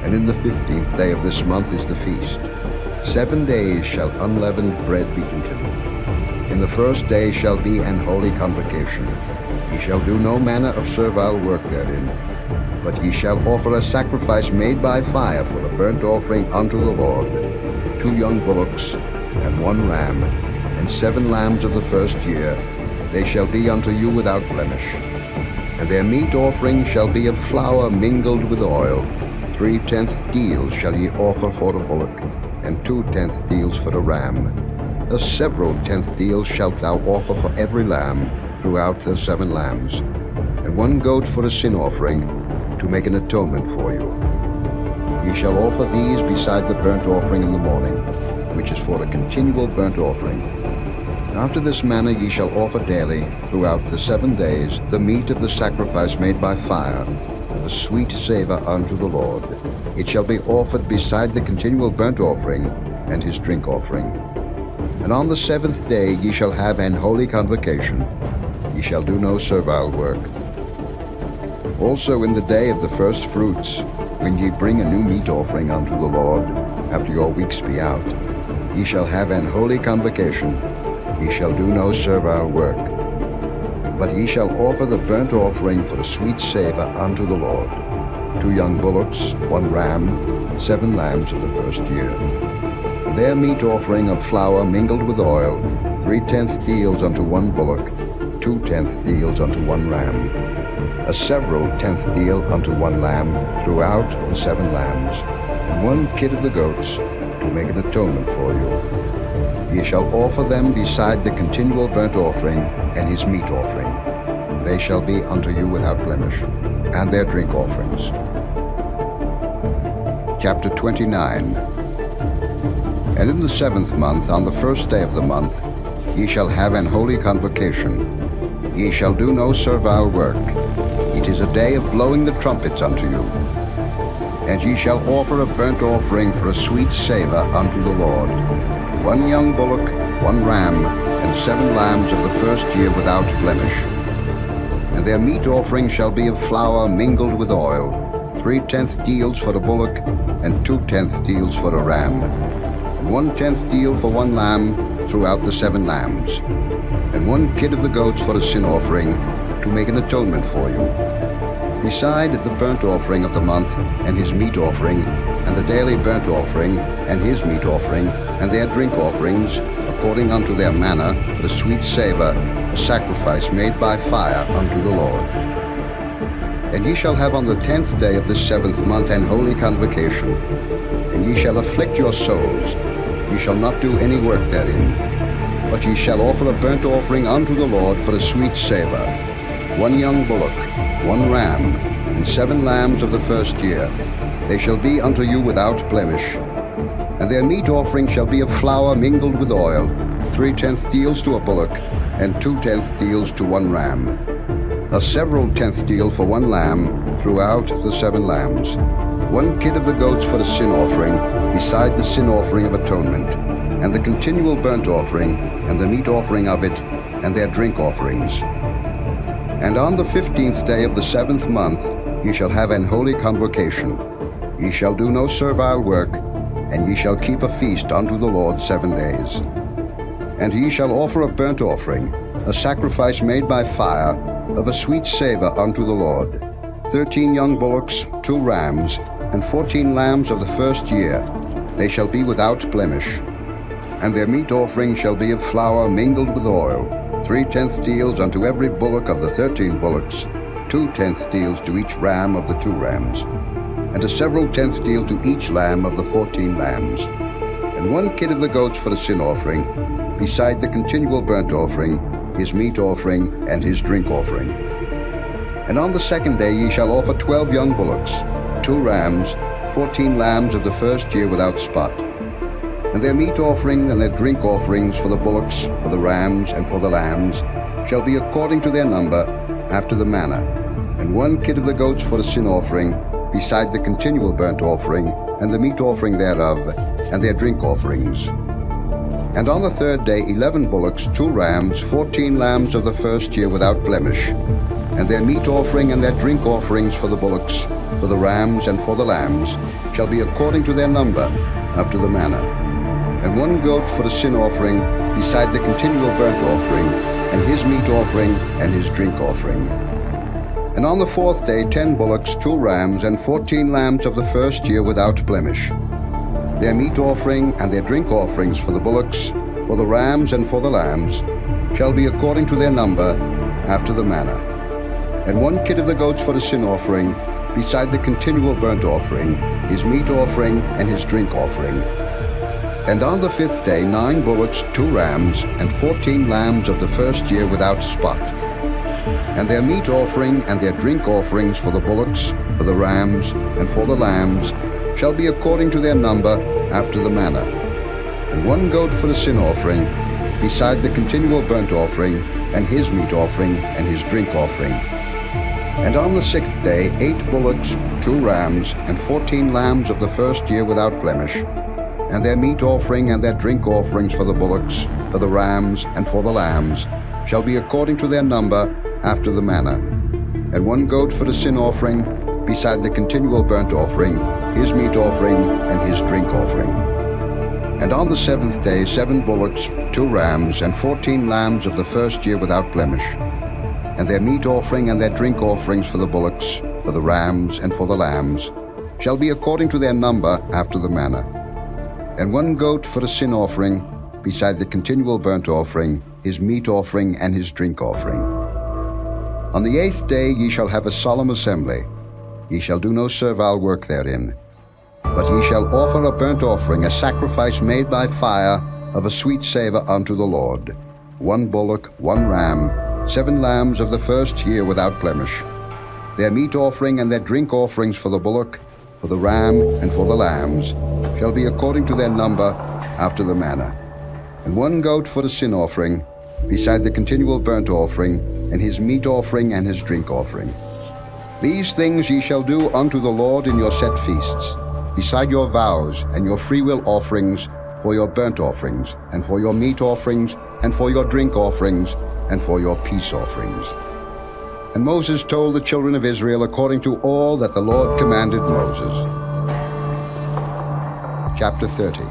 and in the 15th day of this month is the feast. 7 days shall unleavened bread be eaten. In the first day shall be an holy convocation. Ye shall do no manner of servile work therein, but ye shall offer a sacrifice made by fire for a burnt offering unto the Lord, 2 young bullocks, and 1 ram, and 7 lambs of the first year. They shall be unto you without blemish. And their meat offering shall be of flour mingled with oil. 3/10 deals shall ye offer for a bullock, and 2/10 deals for a ram. A several tenth deals shalt thou offer for every lamb throughout the 7 lambs, and 1 goat for a sin offering, to make an atonement for you. Ye shall offer these beside the burnt offering in the morning, which is for a continual burnt offering. After this manner ye shall offer daily, throughout the 7 days, the meat of the sacrifice made by fire, of a sweet savour unto the Lord. It shall be offered beside the continual burnt offering and his drink offering. And on the 7th day ye shall have an holy convocation. Ye shall do no servile work. Also in the day of the first fruits, when ye bring a new meat offering unto the Lord, after your weeks be out, ye shall have an holy convocation. Ye shall do no servile work. But ye shall offer the burnt offering for a sweet savour unto the Lord, 2 young bullocks, 1 ram, 7 lambs of the first year. And their meat offering of flour mingled with oil, 3/10 deals unto 1 bullock, 2/10 deals unto 1 ram, a several tenth deal unto 1 lamb throughout the 7 lambs, and 1 kid of the goats, to make an atonement for you. Ye shall offer them beside the continual burnt offering and his meat offering. They shall be unto you without blemish, and their drink offerings. Chapter 29. And in the 7th month, on the first day of the month, ye shall have an holy convocation. Ye shall do no servile work. It is a day of blowing the trumpets unto you. And ye shall offer a burnt offering for a sweet savour unto the Lord, 1 young bullock, 1 ram, and 7 lambs of the first year without blemish. And their meat offering shall be of flour mingled with oil, 3/10 deals for a bullock, and 2/10 deals for a ram, and 1/10 deal for 1 lamb throughout the 7 lambs, and 1 kid of the goats for a sin offering, to make an atonement for you. Beside the burnt offering of the month, and his meat offering, and the daily burnt offering, and his meat offering, and their drink offerings, according unto their manner, the sweet savour, a sacrifice made by fire unto the Lord. And ye shall have on the 10th day of this 7th month an holy convocation, and ye shall afflict your souls. Ye shall not do any work therein, but ye shall offer a burnt offering unto the Lord for a sweet savour, 1 young bullock, 1 ram, and 7 lambs of the first year. They shall be unto you without blemish. And their meat offering shall be of flour mingled with oil, 3/10 deals to a bullock, and 2/10 deals to 1 ram, a several tenth deal for 1 lamb throughout the 7 lambs, 1 kid of the goats for the sin offering, beside the sin offering of atonement, and the continual burnt offering, and the meat offering of it, and their drink offerings. And on the 15th day of the 7th month ye shall have an holy convocation. Ye shall do no servile work, and ye shall keep a feast unto the Lord 7 days. And ye shall offer a burnt offering, a sacrifice made by fire, of a sweet savour unto the Lord, 13 young bullocks, 2 rams, and 14 lambs of the first year. They shall be without blemish. And their meat offering shall be of flour mingled with oil, 3/10 deals unto every bullock of the 13 bullocks, 2/10 deals to each ram of the 2 rams, and a several tenth deal to each lamb of the 14 lambs, and 1 kid of the goats for the sin offering, beside the continual burnt offering, his meat offering, and his drink offering. And on the 2nd day ye shall offer 12 young bullocks, 2 rams, 14 lambs of the first year without spot. And their meat offering and their drink offerings for the bullocks, for the rams, and for the lambs shall be according to their number, after the manner, and 1 kid of the goats for the sin offering, beside the continual burnt offering, and the meat offering thereof, and their drink offerings. And on the 3rd day 11 bullocks, 2 rams, 14 lambs of the first year without blemish, and their meat offering and their drink offerings for the bullocks, for the rams, and for the lambs shall be according to their number, after the manner. And 1 goat for the sin offering, beside the continual burnt offering, and his meat offering, and his drink offering. And on the 4th day 10 bullocks, 2 rams, and 14 lambs of the first year without blemish. Their meat offering and their drink offerings for the bullocks, for the rams, and for the lambs shall be according to their number, after the manner. And 1 kid of the goats for the sin offering, beside the continual burnt offering, his meat offering, and his drink offering. And on the 5th day 9 bullocks, 2 rams, and 14 lambs of the first year without spot. And their meat offering and their drink offerings for the bullocks, for the rams, and for the lambs shall be according to their number, after the manner. And 1 goat for the sin offering, beside the continual burnt offering, and his meat offering, and his drink offering. And on the 6th day 8 bullocks, 2 rams, and 14 lambs of the first year without blemish, and their meat offering and their drink offerings for the bullocks, for the rams, and for the lambs shall be according to their number, after the manner. And 1 goat for the sin offering, beside the continual burnt offering, his meat offering, and his drink offering. And on the 7th day 7 bullocks, 2 rams, and 14 lambs of the first year without blemish, and their meat offering and their drink offerings for the bullocks, for the rams, and for the lambs shall be according to their number, after the manner. And 1 goat for the sin offering, beside the continual burnt offering, his meat offering, and his drink offering. On the 8th day ye shall have a solemn assembly. Ye shall do no servile work therein. But ye shall offer a burnt offering, a sacrifice made by fire, of a sweet savour unto the Lord. 1 bullock, 1 ram, 7 lambs of the first year without blemish. Their meat offering and their drink offerings for the bullock, for the ram, and for the lambs shall be according to their number, after the manner. And 1 goat for the sin offering, beside the continual burnt offering, and his meat offering, and his drink offering. These things ye shall do unto the Lord in your set feasts, beside your vows and your freewill offerings, for your burnt offerings, and for your meat offerings, and for your drink offerings, and for your peace offerings. And Moses told the children of Israel according to all that the Lord commanded Moses. Chapter 30.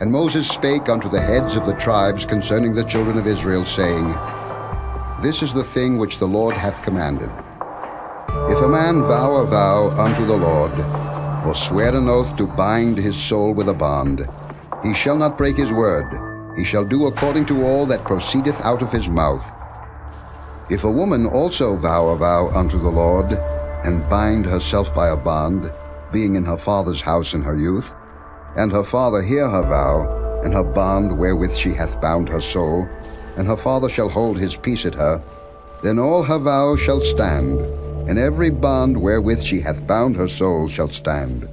And Moses spake unto the heads of the tribes concerning the children of Israel, saying, This is the thing which the Lord hath commanded. If a man vow a vow unto the Lord, or swear an oath to bind his soul with a bond, he shall not break his word. He shall do according to all that proceedeth out of his mouth. If a woman also vow a vow unto the Lord, and bind herself by a bond, being in her father's house in her youth, and her father hear her vow, and her bond wherewith she hath bound her soul, and her father shall hold his peace at her, then all her vows shall stand, and every bond wherewith she hath bound her soul shall stand.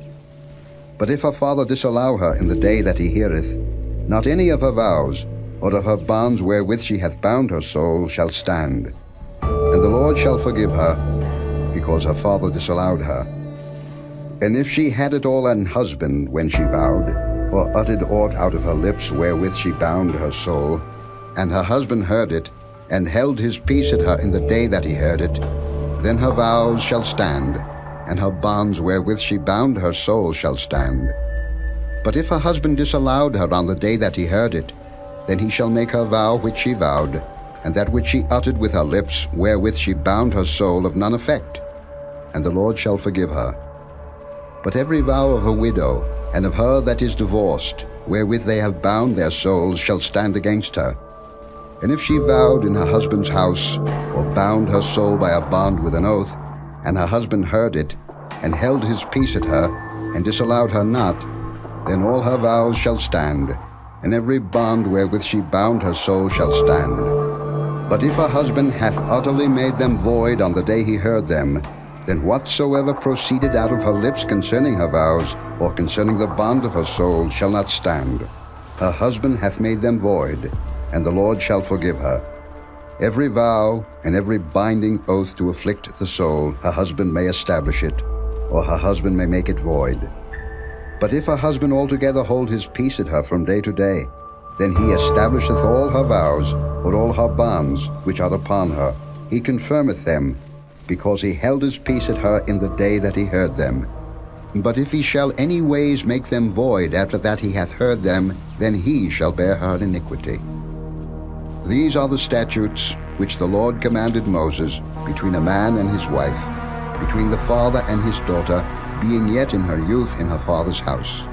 But if her father disallow her in the day that he heareth, not any of her vows, or of her bonds wherewith she hath bound her soul, shall stand. And the Lord shall forgive her, because her father disallowed her. And if she had at all an husband when she vowed, or uttered aught out of her lips wherewith she bound her soul, and her husband heard it, and held his peace at her in the day that he heard it, then her vows shall stand, and her bonds wherewith she bound her soul shall stand. But if her husband disallowed her on the day that he heard it, then he shall make her vow which she vowed, and that which she uttered with her lips, wherewith she bound her soul, of none effect, and the Lord shall forgive her. But every vow of a widow, and of her that is divorced, wherewith they have bound their souls, shall stand against her. And if she vowed in her husband's house, or bound her soul by a bond with an oath, and her husband heard it, and held his peace at her, and disallowed her not, then all her vows shall stand, and every bond wherewith she bound her soul shall stand. But if her husband hath utterly made them void on the day he heard them, then whatsoever proceeded out of her lips concerning her vows, or concerning the bond of her soul, shall not stand. Her husband hath made them void, and the Lord shall forgive her. Every vow and every binding oath to afflict the soul, her husband may establish it, or her husband may make it void. But if her husband altogether hold his peace at her from day to day, then he establisheth all her vows, or all her bonds which are upon her. He confirmeth them, because he held his peace at her in the day that he heard them. But if he shall any ways make them void after that he hath heard them, then he shall bear her iniquity. These are the statutes which the Lord commanded Moses between a man and his wife, between the father and his daughter, being yet in her youth in her father's house.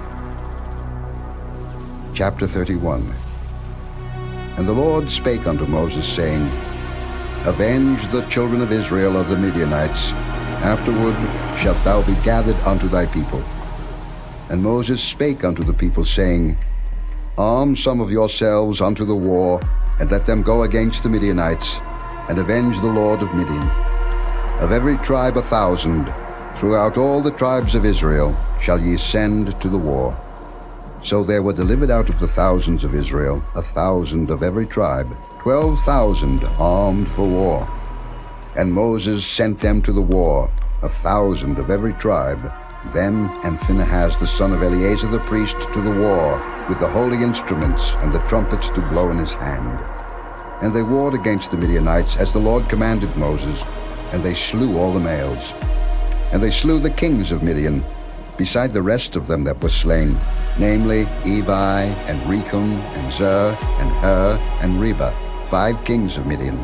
Chapter 31. And the Lord spake unto Moses, saying, Avenge the children of Israel of the Midianites. Afterward shalt thou be gathered unto thy people. And Moses spake unto the people, saying, Arm some of yourselves unto the war, and let them go against the Midianites, and avenge the Lord of Midian. Of every tribe 1,000, throughout all the tribes of Israel, shall ye send to the war. So there were delivered out of the thousands of Israel 1,000 of every tribe, 12,000 armed for war. And Moses sent them to the war, 1,000 of every tribe, them and Phinehas the son of Eleazar the priest to the war, with the holy instruments and the trumpets to blow in his hand. And they warred against the Midianites, as the Lord commanded Moses, and they slew all the males. And they slew the kings of Midian, beside the rest of them that were slain, namely Evi, and Rechum, and Zur, and Hur, and Reba, 5 kings of Midian.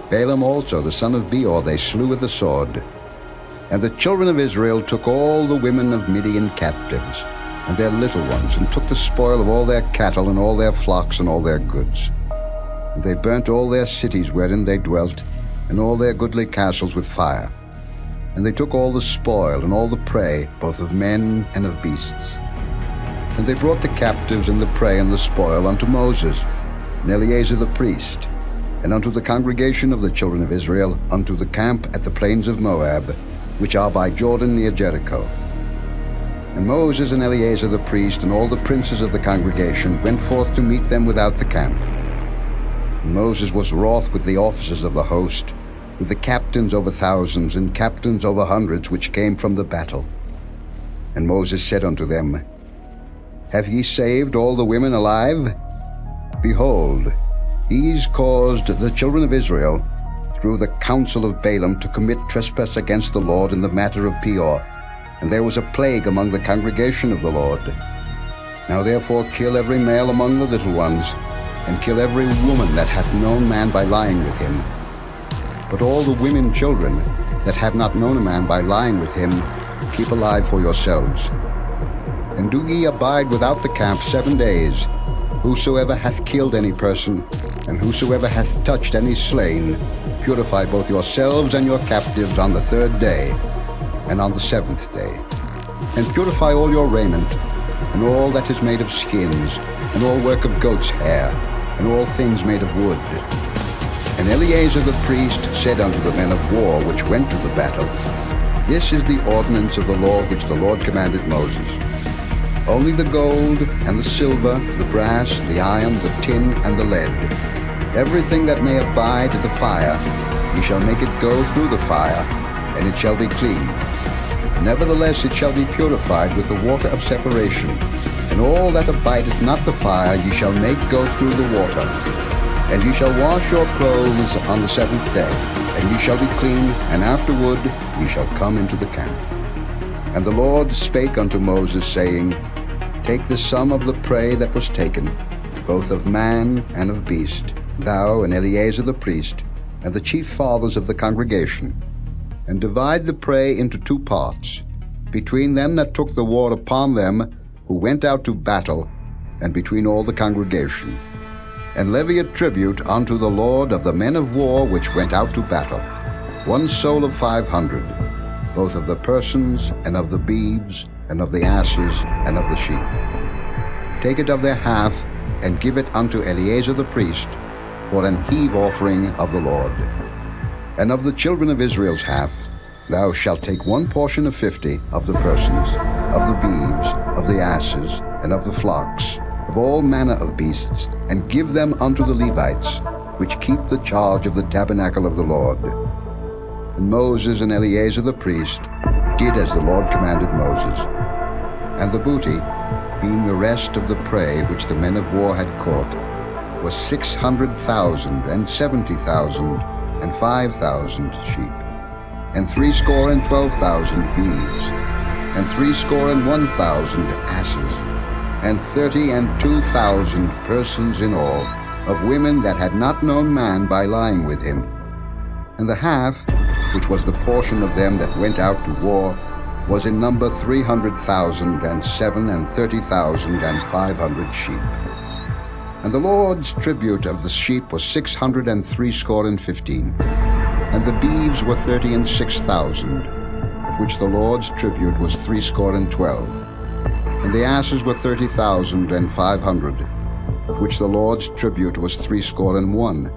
Balaam also the son of Beor they slew with the sword. And the children of Israel took all the women of Midian captives, and their little ones, and took the spoil of all their cattle, and all their flocks, and all their goods. And they burnt all their cities wherein they dwelt, and all their goodly castles with fire. And they took all the spoil, and all the prey, both of men and of beasts. And they brought the captives, and the prey, and the spoil unto Moses, and Eleazar the priest, and unto the congregation of the children of Israel, unto the camp at the plains of Moab, which are by Jordan near Jericho. And Moses and Eleazar the priest, and all the princes of the congregation, went forth to meet them without the camp. And Moses was wroth with the officers of the host, with the captains over thousands, and captains over hundreds, which came from the battle. And Moses said unto them, Have ye saved all the women alive? Behold, these caused the children of Israel, through the counsel of Balaam, to commit trespass against the Lord in the matter of Peor, and there was a plague among the congregation of the Lord. Now therefore kill every male among the little ones, and kill every woman that hath known man by lying with him. But all the women children that have not known a man by lying with him, keep alive for yourselves. And do ye abide without the camp 7 days. Whosoever hath killed any person, and whosoever hath touched any slain, purify both yourselves and your captives on the 3rd day, and on the 7th day. And purify all your raiment, and all that is made of skins, and all work of goat's hair, and all things made of wood. And Eleazar the priest said unto the men of war which went to the battle, This is the ordinance of the law which the Lord commanded Moses. Only the gold, and the silver, the brass, the iron, the tin, and the lead, everything that may abide the fire, ye shall make it go through the fire, and it shall be clean. Nevertheless it shall be purified with the water of separation, and all that abideth not the fire ye shall make go through the water. And ye shall wash your clothes on the 7th day, and ye shall be clean, and afterward ye shall come into the camp. And the Lord spake unto Moses, saying, Take the sum of the prey that was taken, both of man and of beast, thou and Eleazar the priest, and the chief fathers of the congregation, and divide the prey into 2 parts, between them that took the war upon them who went out to battle, and between all the congregation. And levy a tribute unto the Lord of the men of war which went out to battle, 1 soul of 500, both of the persons, and of the beeves, and of the asses, and of the sheep. Take it of their half, and give it unto Eleazar the priest, for an heave offering of the Lord. And of the children of Israel's half, thou shalt take 1 portion of 50 of the persons, of the beeves, of the asses, and of the flocks, of all manner of beasts, and give them unto the Levites, which keep the charge of the tabernacle of the Lord. And Moses and Eleazar the priest did as the Lord commanded Moses. And the booty, being the rest of the prey which the men of war had caught, was 600,000 and 70,000 and 5,000 sheep, and threescore and 12,000 beeves, and 1,000 asses, and 32,000 persons in all, of women that had not known man by lying with him. And the half, which was the portion of them that went out to war, was in number 300,000 and 30,500 sheep. And the Lord's tribute of the sheep was 615, and the beeves were 36,000, of which the Lord's tribute was 12, and the asses were 30,500, of which the Lord's tribute was 1,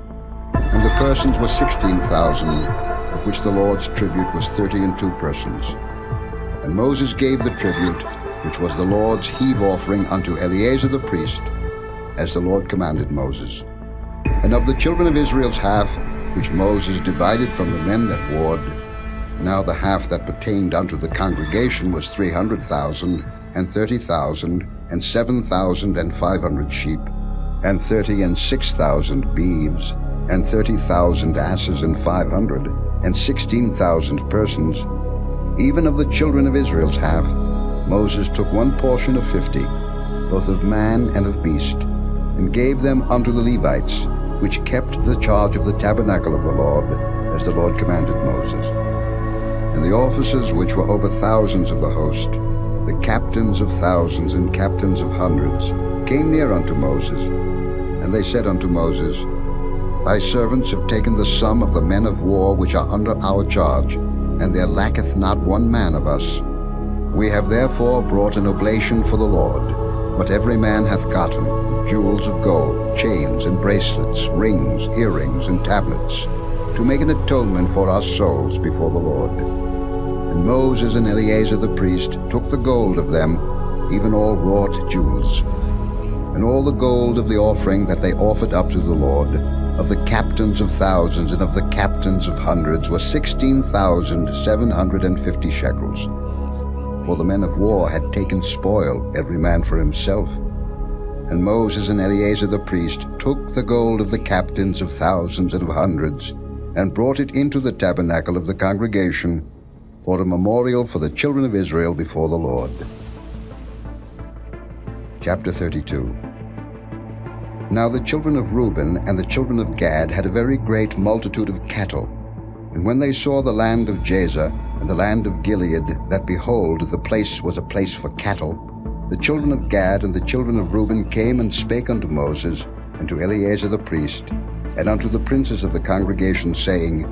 and the persons were 16,000, of which the Lord's tribute was 32 persons. And Moses gave the tribute, which was the Lord's heave offering, unto Eleazar the priest, as the Lord commanded Moses. And of the children of Israel's half, which Moses divided from the men that warred, now the half that pertained unto the congregation was 300,000, and 30,000, and 7,500 sheep, and 36,000 beeves, and 30,000 asses, and 500, and 16,000 persons. Even of the children of Israel's half, Moses took 1 portion of 50, both of man and of beast, and gave them unto the Levites, which kept the charge of the tabernacle of the Lord, as the Lord commanded Moses. And the officers which were over thousands of the host, the captains of thousands and captains of hundreds, came near unto Moses. And they said unto Moses, Thy servants have taken the sum of the men of war which are under our charge, and there lacketh not 1 man of us. We have therefore brought an oblation for the Lord, what every man hath gotten, jewels of gold, chains and bracelets, rings, earrings, and tablets, to make an atonement for our souls before the Lord. And Moses and Eleazar the priest took the gold of them, even all wrought jewels, and all the gold of the offering that they offered up to the Lord, of the captains of thousands and of the captains of hundreds, was 16,750 shekels. For the men of war had taken spoil, every man for himself. And Moses and Eleazar the priest took the gold of the captains of thousands and of hundreds, and brought it into the tabernacle of the congregation, for a memorial for the children of Israel before the Lord. Chapter 32. Now the children of Reuben and the children of Gad had a very great multitude of cattle. And when they saw the land of Jazer and the land of Gilead, that behold, the place was a place for cattle, the children of Gad and the children of Reuben came and spake unto Moses, and to Eleazar the priest, and unto the princes of the congregation, saying,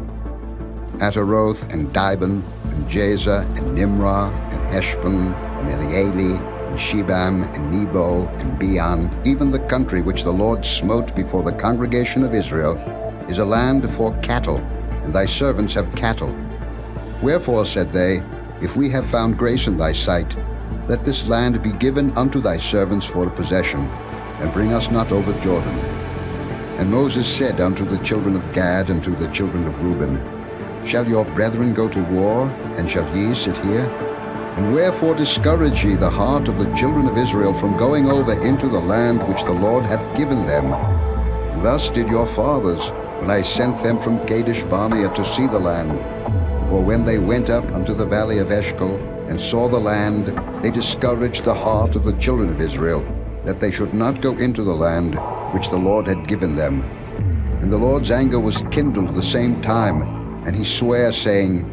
Ataroth, and Dibon, and Jazer, and Nimrah, and Heshbon, and Elealeh, and Shebam, and Nebo, and Beon, even the country which the Lord smote before the congregation of Israel, is a land for cattle, and thy servants have cattle. Wherefore, said they, if we have found grace in thy sight, let this land be given unto thy servants for a possession, and bring us not over Jordan. And Moses said unto the children of Gad and to the children of Reuben, Shall your brethren go to war, and shall ye sit here? And wherefore discourage ye the heart of the children of Israel from going over into the land which the Lord hath given them? Thus did your fathers, when I sent them from Kadesh Barnea to see the land. For when they went up unto the valley of Eshcol, and saw the land, they discouraged the heart of the children of Israel, that they should not go into the land which the Lord had given them. And the Lord's anger was kindled at the same time, and he sware, saying,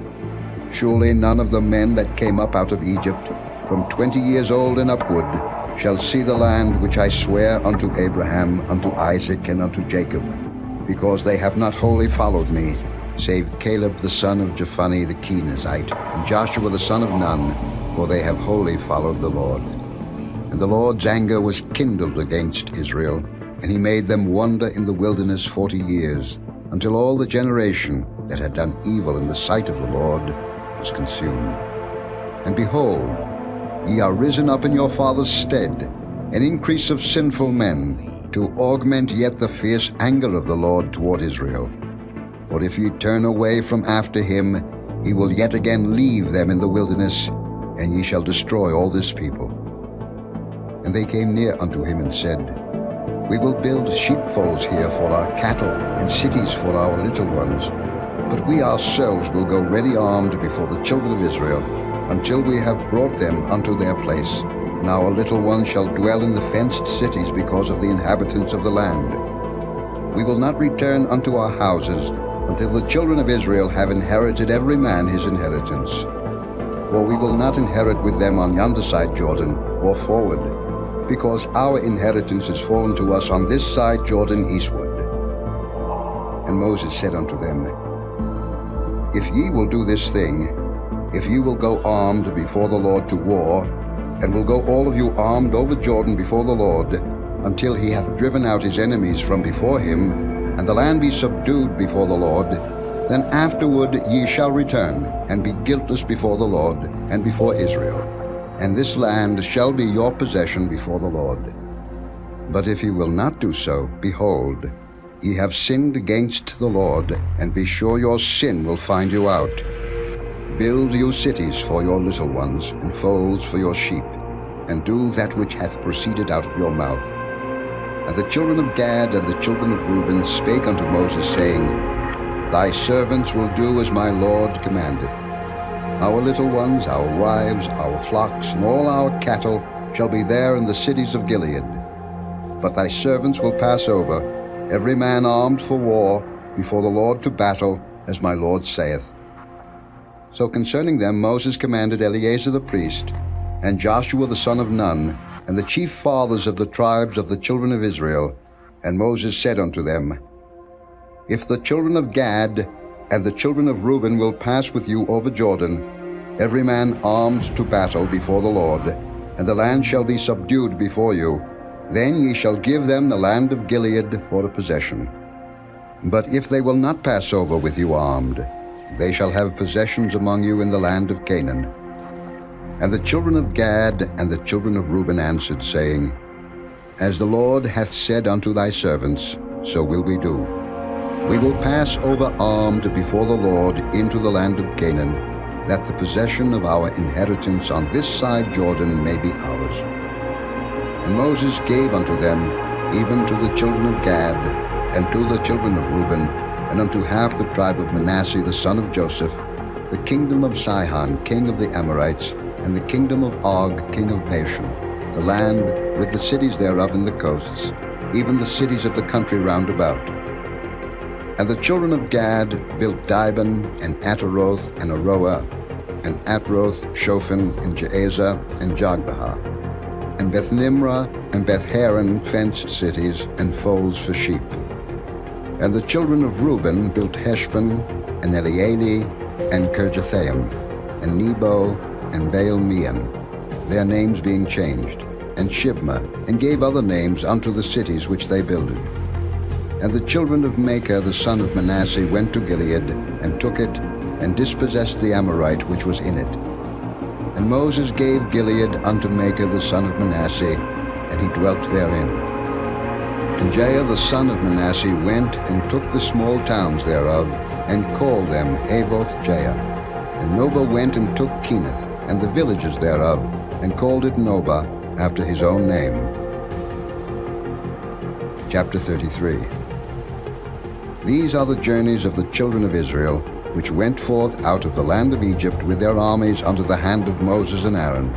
Surely none of the men that came up out of Egypt, from 20 years old and upward, shall see the land which I swear unto Abraham, unto Isaac, and unto Jacob, because they have not wholly followed me, save Caleb the son of Jephunneh the Kenizzite, and Joshua the son of Nun, for they have wholly followed the Lord. And the Lord's anger was kindled against Israel, and he made them wander in the wilderness 40 years, until all the generation that had done evil in the sight of the Lord was consumed. And behold, ye are risen up in your father's stead, an increase of sinful men, to augment yet the fierce anger of the Lord toward Israel. For if ye turn away from after him, he will yet again leave them in the wilderness, and ye shall destroy all this people. And they came near unto him and said, We will build sheepfolds here for our cattle, and cities for our little ones. But we ourselves will go ready armed before the children of Israel, until we have brought them unto their place, and our little ones shall dwell in the fenced cities because of the inhabitants of the land. We will not return unto our houses until the children of Israel have inherited every man his inheritance. For we will not inherit with them on yonder side Jordan, or forward, because our inheritance is fallen to us on this side Jordan eastward. And Moses said unto them, If ye will do this thing, if ye will go armed before the Lord to war, and will go all of you armed over Jordan before the Lord, until he hath driven out his enemies from before him, and the land be subdued before the Lord, then afterward ye shall return, and be guiltless before the Lord, and before Israel. And this land shall be your possession before the Lord. But if ye will not do so, behold, ye have sinned against the Lord, and be sure your sin will find you out. Build you cities for your little ones, and folds for your sheep, and do that which hath proceeded out of your mouth. And the children of Gad and the children of Reuben spake unto Moses, saying, Thy servants will do as my Lord commandeth. Our little ones, our wives, our flocks, and all our cattle shall be there in the cities of Gilead. But thy servants will pass over, every man armed for war, before the Lord to battle, as my Lord saith. So concerning them Moses commanded Eleazar the priest, and Joshua the son of Nun, and the chief fathers of the tribes of the children of Israel. And Moses said unto them, If the children of Gad and the children of Reuben will pass with you over Jordan, every man armed to battle before the Lord, and the land shall be subdued before you, then ye shall give them the land of Gilead for a possession. But if they will not pass over with you armed, they shall have possessions among you in the land of Canaan. And the children of Gad and the children of Reuben answered, saying, As the Lord hath said unto thy servants, so will we do. We will pass over armed before the Lord into the land of Canaan, that the possession of our inheritance on this side Jordan may be ours. And Moses gave unto them, even to the children of Gad, and to the children of Reuben, and unto half the tribe of Manasseh the son of Joseph, the kingdom of Sihon king of the Amorites, and the kingdom of Og king of Bashan, the land with the cities thereof in the coasts, even the cities of the country round about. And the children of Gad built Dibon, and Ataroth, and Aroah, and Atroth, Shophan, and Jaazah, and Jogbehah, and Beth-nimrah, and Beth-haran fenced cities, and folds for sheep. And the children of Reuben built Heshbon, and Elealeh, and Kirjathaim, and Nebo, and Baal-meon, their names being changed, and Shibmah, and gave other names unto the cities which they builded. And the children of Machir the son of Manasseh went to Gilead, and took it, and dispossessed the Amorite which was in it. And Moses gave Gilead unto Machir the son of Manasseh, and he dwelt therein. And Jair the son of Manasseh went and took the small towns thereof, and called them Avoth-jair. And Nobah went and took Kenath, and the villages thereof, and called it Nobah, after his own name. Chapter 33. These are the journeys of the children of Israel, which went forth out of the land of Egypt with their armies unto the hand of Moses and Aaron.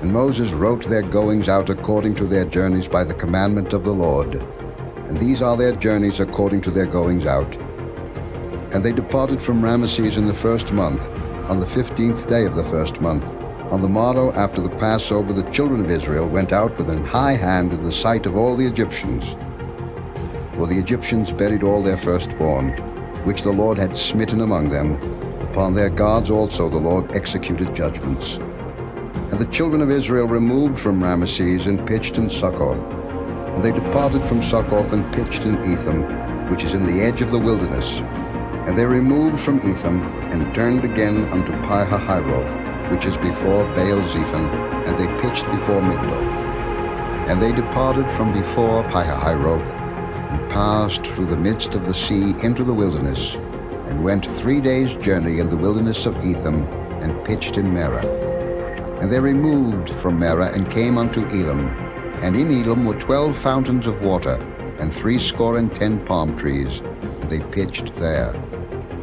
And Moses wrote their goings out according to their journeys by the commandment of the Lord. and these are their journeys according to their goings out. And they departed from Ramesses in the first month, on the 15th day of the first month. On the morrow after the Passover, the children of Israel went out with an high hand in the sight of all the Egyptians. For the Egyptians buried all their firstborn, which the Lord had smitten among them. Upon their gods also the Lord executed judgments. And the children of Israel removed from Ramesses and pitched in Succoth. And they departed from Succoth and pitched in Etham, which is in the edge of the wilderness. And they removed from Etham and turned again unto Pi-hahiroth, which is before Baal-zephon, and they pitched before Migdol. And they departed from before Pi-hahiroth, and passed through the midst of the sea into the wilderness, and went 3 days' journey in the wilderness of Etham, and pitched in Merah. And they removed from Merah, and came unto Elam. And in Elam were 12 fountains of water, and 70 palm trees, and they pitched there.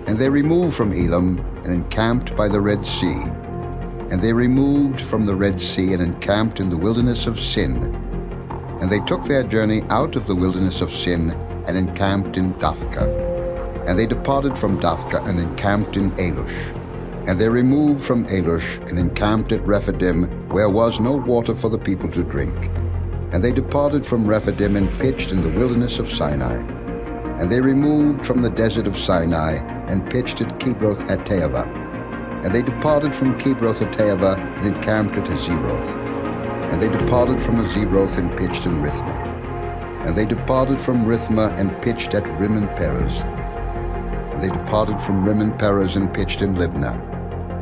And they removed from Elam, and encamped by the Red Sea. And they removed from the Red Sea, and encamped in the wilderness of Sin. And they took their journey out of the wilderness of Sin, and encamped in Daphka. And they departed from Daphka, and encamped in Alush. And they removed from Alush, and encamped at Rephidim, where was no water for the people to drink. And they departed from Rephidim, and pitched in the wilderness of Sinai. And they removed from the desert of Sinai, and pitched at Kibroth-hattaavah. And they departed from Kibroth-hattaavah, and encamped at Hazeroth. And they departed from Hazeroth, and pitched in Rithmah. And they departed from Rithmah, and pitched at Rimmon-Perez. And they departed from Rimmon-Perez, and pitched in Libnah.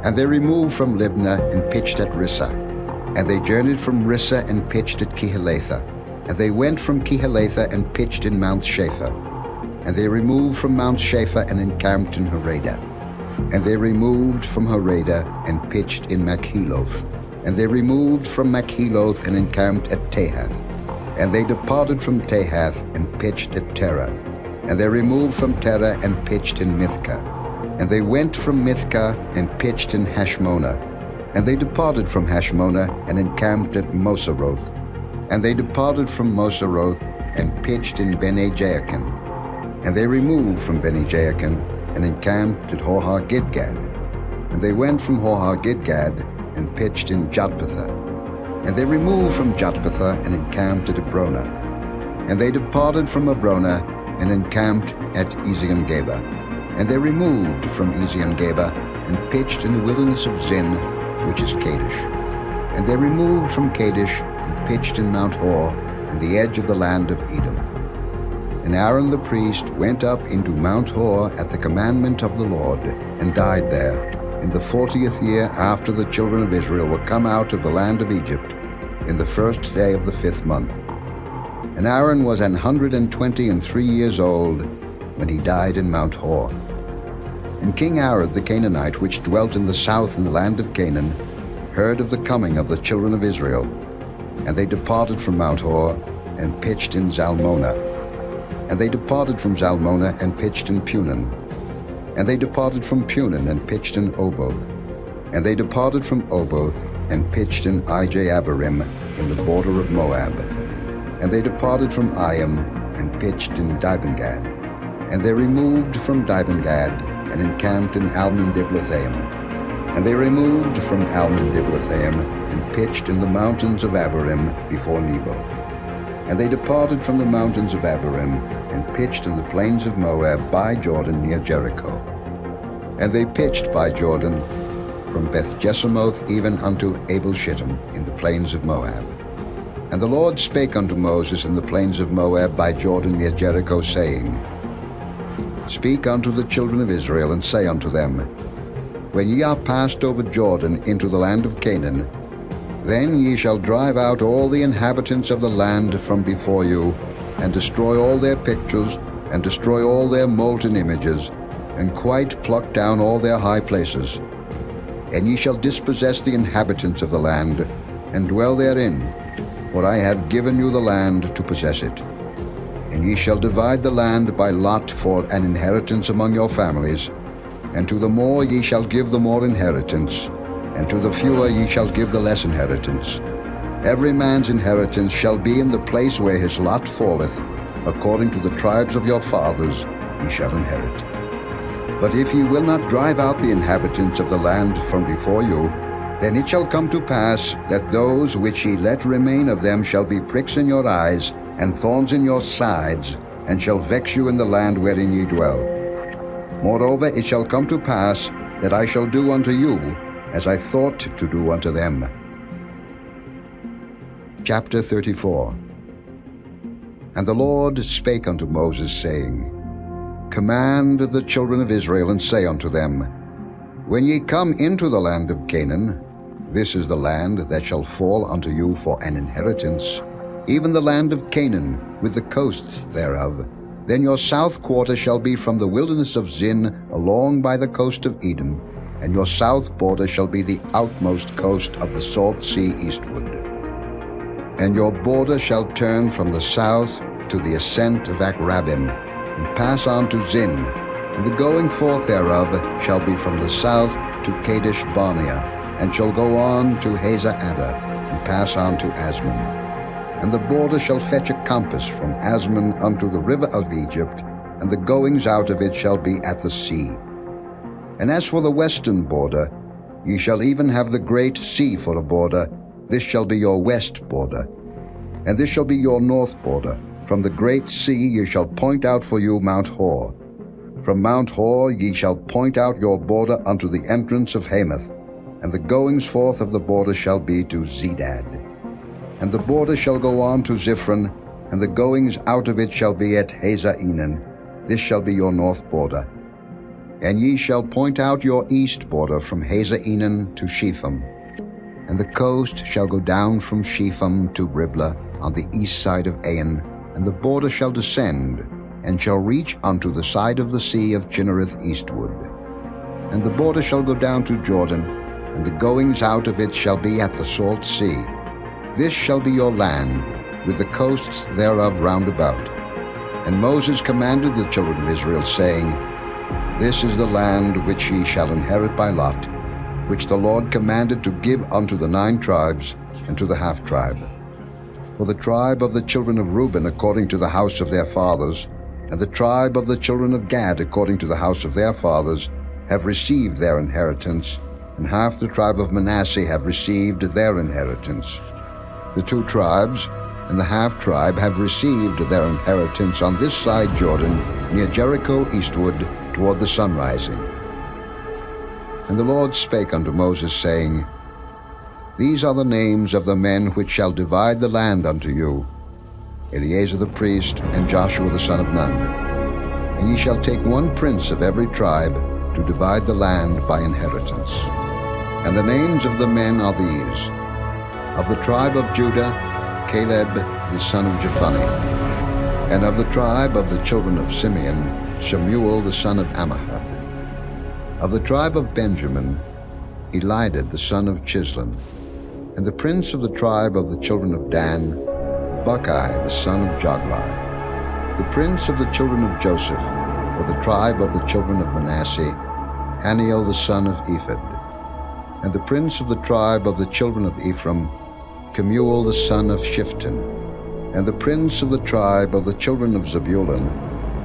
And they removed from Libnah, and pitched at Rissah. And they journeyed from Rissah, and pitched at Kehelatha. And they went from Kehelatha, and pitched in Mount Shapha. And they removed from Mount Shapha, and encamped in Haradah. And they removed from Haradah, and pitched in Makheloth. And they removed from Makheloth, and encamped at Tahath. And they departed from Tahath, and pitched at Terah. And they removed from Terah, and pitched in Mithkah. And they went from Mithkah, and pitched in Hashmonah. And they departed from Hashmonah, and encamped at Moseroth. And they departed from Moseroth, and pitched in Bene-Jaakan. And they removed from Bene-Jaakan, and encamped at Horhah-Gidgad. And they went from Horhah-Gidgad, and pitched in Jotbathah. And they removed from Jotbathah, and encamped at Abrona. And they departed from Abrona, and encamped at Ezion-Geber. And they removed from Ezion-Geber, and pitched in the wilderness of Zin, which is Kadesh. And they removed from Kadesh, and pitched in Mount Hor, in the edge of the land of Edom. And Aaron the priest went up into Mount Hor at the commandment of the Lord, and died there, in the 40th year after the children of Israel were come out of the land of Egypt, in the first day of the 5th month. And Aaron was 123 years old when he died in Mount Hor. And King Arad the Canaanite, which dwelt in the south in the land of Canaan, heard of the coming of the children of Israel. And they departed from Mount Hor, and pitched in Zalmonah. And they departed from Zalmonah, and pitched in Punon. And they departed from Punon, and pitched in Oboth. And they departed from Oboth, and pitched in Ijah-abarim, in the border of Moab. And they departed from Iam, and pitched in Dibengad. And they removed from Dibengad, and encamped in Almon-Diblathaim. And they removed from Almon-Diblathaim, and pitched in the mountains of Abarim before Nebo. And they departed from the mountains of Abarim, and pitched in the plains of Moab by Jordan near Jericho. And they pitched by Jordan from Beth-Jesimoth even unto Abel-Shittim in the plains of Moab. And the Lord spake unto Moses in the plains of Moab by Jordan near Jericho, saying, Speak unto the children of Israel, and say unto them, When ye are passed over Jordan into the land of Canaan, then ye shall drive out all the inhabitants of the land from before you, and destroy all their pictures, and destroy all their molten images, and quite pluck down all their high places. And ye shall dispossess the inhabitants of the land, and dwell therein, for I have given you the land to possess it. And ye shall divide the land by lot for an inheritance among your families, and to the more ye shall give the more inheritance, and to the fewer ye shall give the less inheritance. Every man's inheritance shall be in the place where his lot falleth, according to the tribes of your fathers, ye shall inherit. But if ye will not drive out the inhabitants of the land from before you, then it shall come to pass that those which ye let remain of them shall be pricks in your eyes, and thorns in your sides, and shall vex you in the land wherein ye dwell. Moreover, it shall come to pass that I shall do unto you as I thought to do unto them. Chapter 34. And the Lord spake unto Moses, saying, Command the children of Israel, and say unto them, When ye come into the land of Canaan, this is the land that shall fall unto you for an inheritance, even the land of Canaan, with the coasts thereof. Then your south quarter shall be from the wilderness of Zin along by the coast of Edom, and your south border shall be the outmost coast of the salt sea eastward. And your border shall turn from the south to the ascent of Akrabbim, and pass on to Zin, and the going forth thereof shall be from the south to Kadesh Barnea, and shall go on to Hazar Adda, and pass on to Asmon. And the border shall fetch a compass from Asmon unto the river of Egypt, and the goings out of it shall be at the sea. And as for the western border, ye shall even have the great sea for a border. This shall be your west border. And this shall be your north border. From the great sea ye shall point out for you Mount Hor. From Mount Hor ye shall point out your border unto the entrance of Hamath, and the goings forth of the border shall be to Zedad. And the border shall go on to Ziphron, and the goings out of it shall be at Hazar Enan. This shall be your north border. And ye shall point out your east border from Hazar Enan to Shepham. And the coast shall go down from Shepham to Riblah on the east side of Ain, and the border shall descend, and shall reach unto the side of the sea of Chinnereth eastward. And the border shall go down to Jordan, and the goings out of it shall be at the salt sea. This shall be your land, with the coasts thereof round about. And Moses commanded the children of Israel, saying, This is the land which ye shall inherit by lot, which the Lord commanded to give unto the 9 tribes, and to the half-tribe. For the tribe of the children of Reuben according to the house of their fathers, and the tribe of the children of Gad according to the house of their fathers, have received their inheritance, and half the tribe of Manasseh have received their inheritance. The 2 tribes and the half-tribe have received their inheritance on this side Jordan, near Jericho eastward, toward the sunrising. And the Lord spake unto Moses, saying, These are the names of the men which shall divide the land unto you, Eleazar the priest, and Joshua the son of Nun. And ye shall take 1 prince of every tribe, to divide the land by inheritance. And the names of the men are these: of the tribe of Judah, Caleb the son of Jephunneh. And of the tribe of the children of Simeon, Shemuel the son of Ammihud. Of the tribe of Benjamin, Elidad the son of Chislon. And the prince of the tribe of the children of Dan, Buckai the son of Joglai. The prince of the children of Joseph, for the tribe of the children of Manasseh, Haniel the son of Ephod. And the prince of the tribe of the children of Ephraim, Kemuel the son of Shifton. And the prince of the tribe of the children of Zebulun,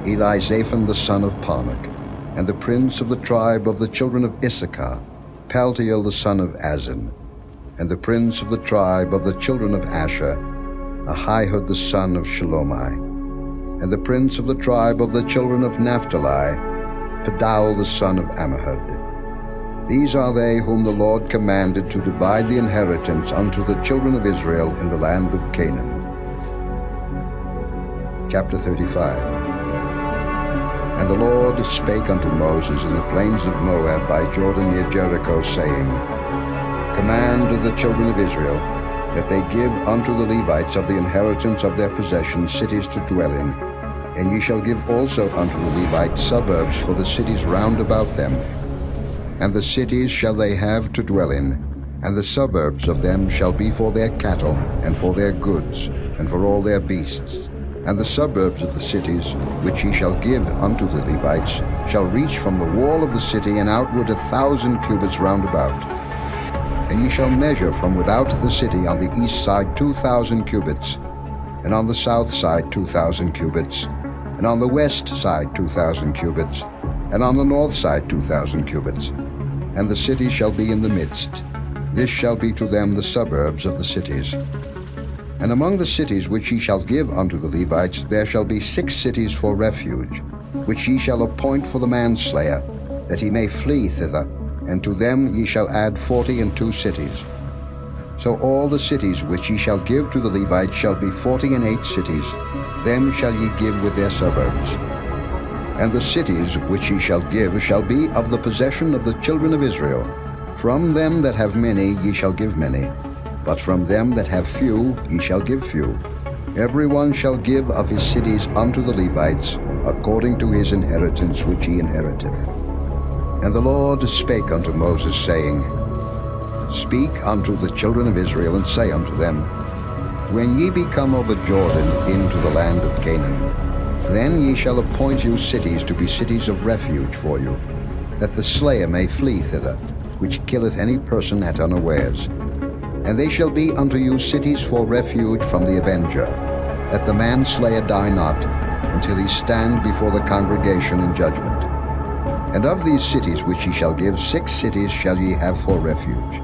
Elizaphan the son of Parnak. And the prince of the tribe of the children of Issachar, Paltiel the son of Azan. And the prince of the tribe of the children of Asher, Ahihud the son of Shalomai. And the prince of the tribe of the children of Naphtali, Pedal the son of Ammihud. These are they whom the Lord commanded to divide the inheritance unto the children of Israel in the land of Canaan. Chapter 35. And the Lord spake unto Moses in the plains of Moab by Jordan near Jericho, saying, Command the children of Israel, that they give unto the Levites of the inheritance of their possession cities to dwell in, and ye shall give also unto the Levites suburbs for the cities round about them. And the cities shall they have to dwell in, and the suburbs of them shall be for their cattle, and for their goods, and for all their beasts. And the suburbs of the cities, which ye shall give unto the Levites, shall reach from the wall of the city and outward 1,000 cubits round about. And ye shall measure from without the city on the east side 2,000 cubits, and on the south side 2,000 cubits, and on the west side 2,000 cubits, and on the north side 2,000 cubits. And the city shall be in the midst. This shall be to them the suburbs of the cities. And among the cities which ye shall give unto the Levites, there shall be 6 cities for refuge, which ye shall appoint for the manslayer, that he may flee thither, and to them ye shall add 42 cities. So all the cities which ye shall give to the Levites shall be 48 cities, them shall ye give with their suburbs. And the cities which ye shall give shall be of the possession of the children of Israel. From them that have many ye shall give many, but from them that have few ye shall give few. Every one shall give of his cities unto the Levites, according to his inheritance which he inheriteth. And the Lord spake unto Moses, saying, Speak unto the children of Israel, and say unto them, When ye be come over Jordan into the land of Canaan, then ye shall appoint you cities to be cities of refuge for you, that the slayer may flee thither, which killeth any person at unawares. And they shall be unto you cities for refuge from the avenger, that the manslayer die not, until he stand before the congregation in judgment. And of these cities which ye shall give, 6 cities shall ye have for refuge.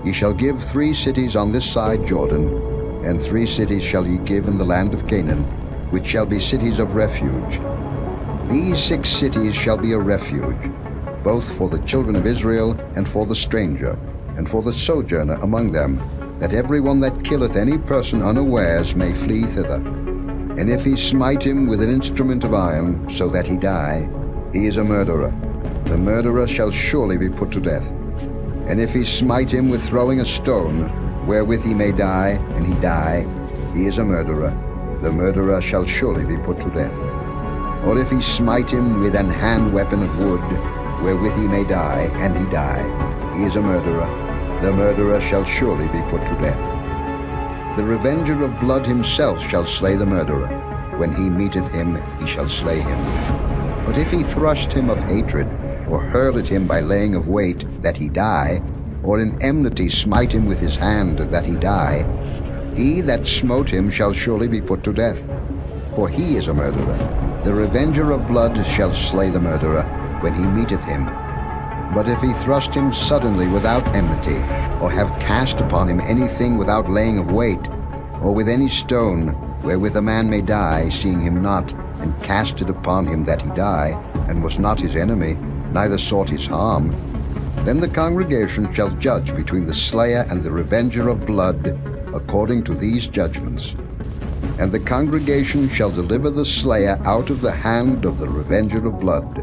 Ye shall give 3 cities on this side Jordan, and 3 cities shall ye give in the land of Canaan, which shall be cities of refuge. These 6 cities shall be a refuge, both for the children of Israel, and for the stranger, and for the sojourner among them, that every one that killeth any person unawares may flee thither. And if he smite him with an instrument of iron, so that he die, he is a murderer. The murderer shall surely be put to death. And if he smite him with throwing a stone, wherewith he may die, and he die, he is a murderer. The murderer shall surely be put to death. Or if he smite him with an hand weapon of wood, wherewith he may die, and he die, he is a murderer. The murderer shall surely be put to death. The revenger of blood himself shall slay the murderer. When he meeteth him, he shall slay him. But if he thrust him of hatred, or hurl at him by laying of weight, that he die, or in enmity smite him with his hand, that he die, he that smote him shall surely be put to death, for he is a murderer. The revenger of blood shall slay the murderer, when he meeteth him. But if he thrust him suddenly without enmity, or have cast upon him anything without laying of weight, or with any stone, wherewith a man may die, seeing him not, and cast it upon him that he die, and was not his enemy, neither sought his harm, then the congregation shall judge between the slayer and the revenger of blood, according to these judgments. And the congregation shall deliver the slayer out of the hand of the revenger of blood,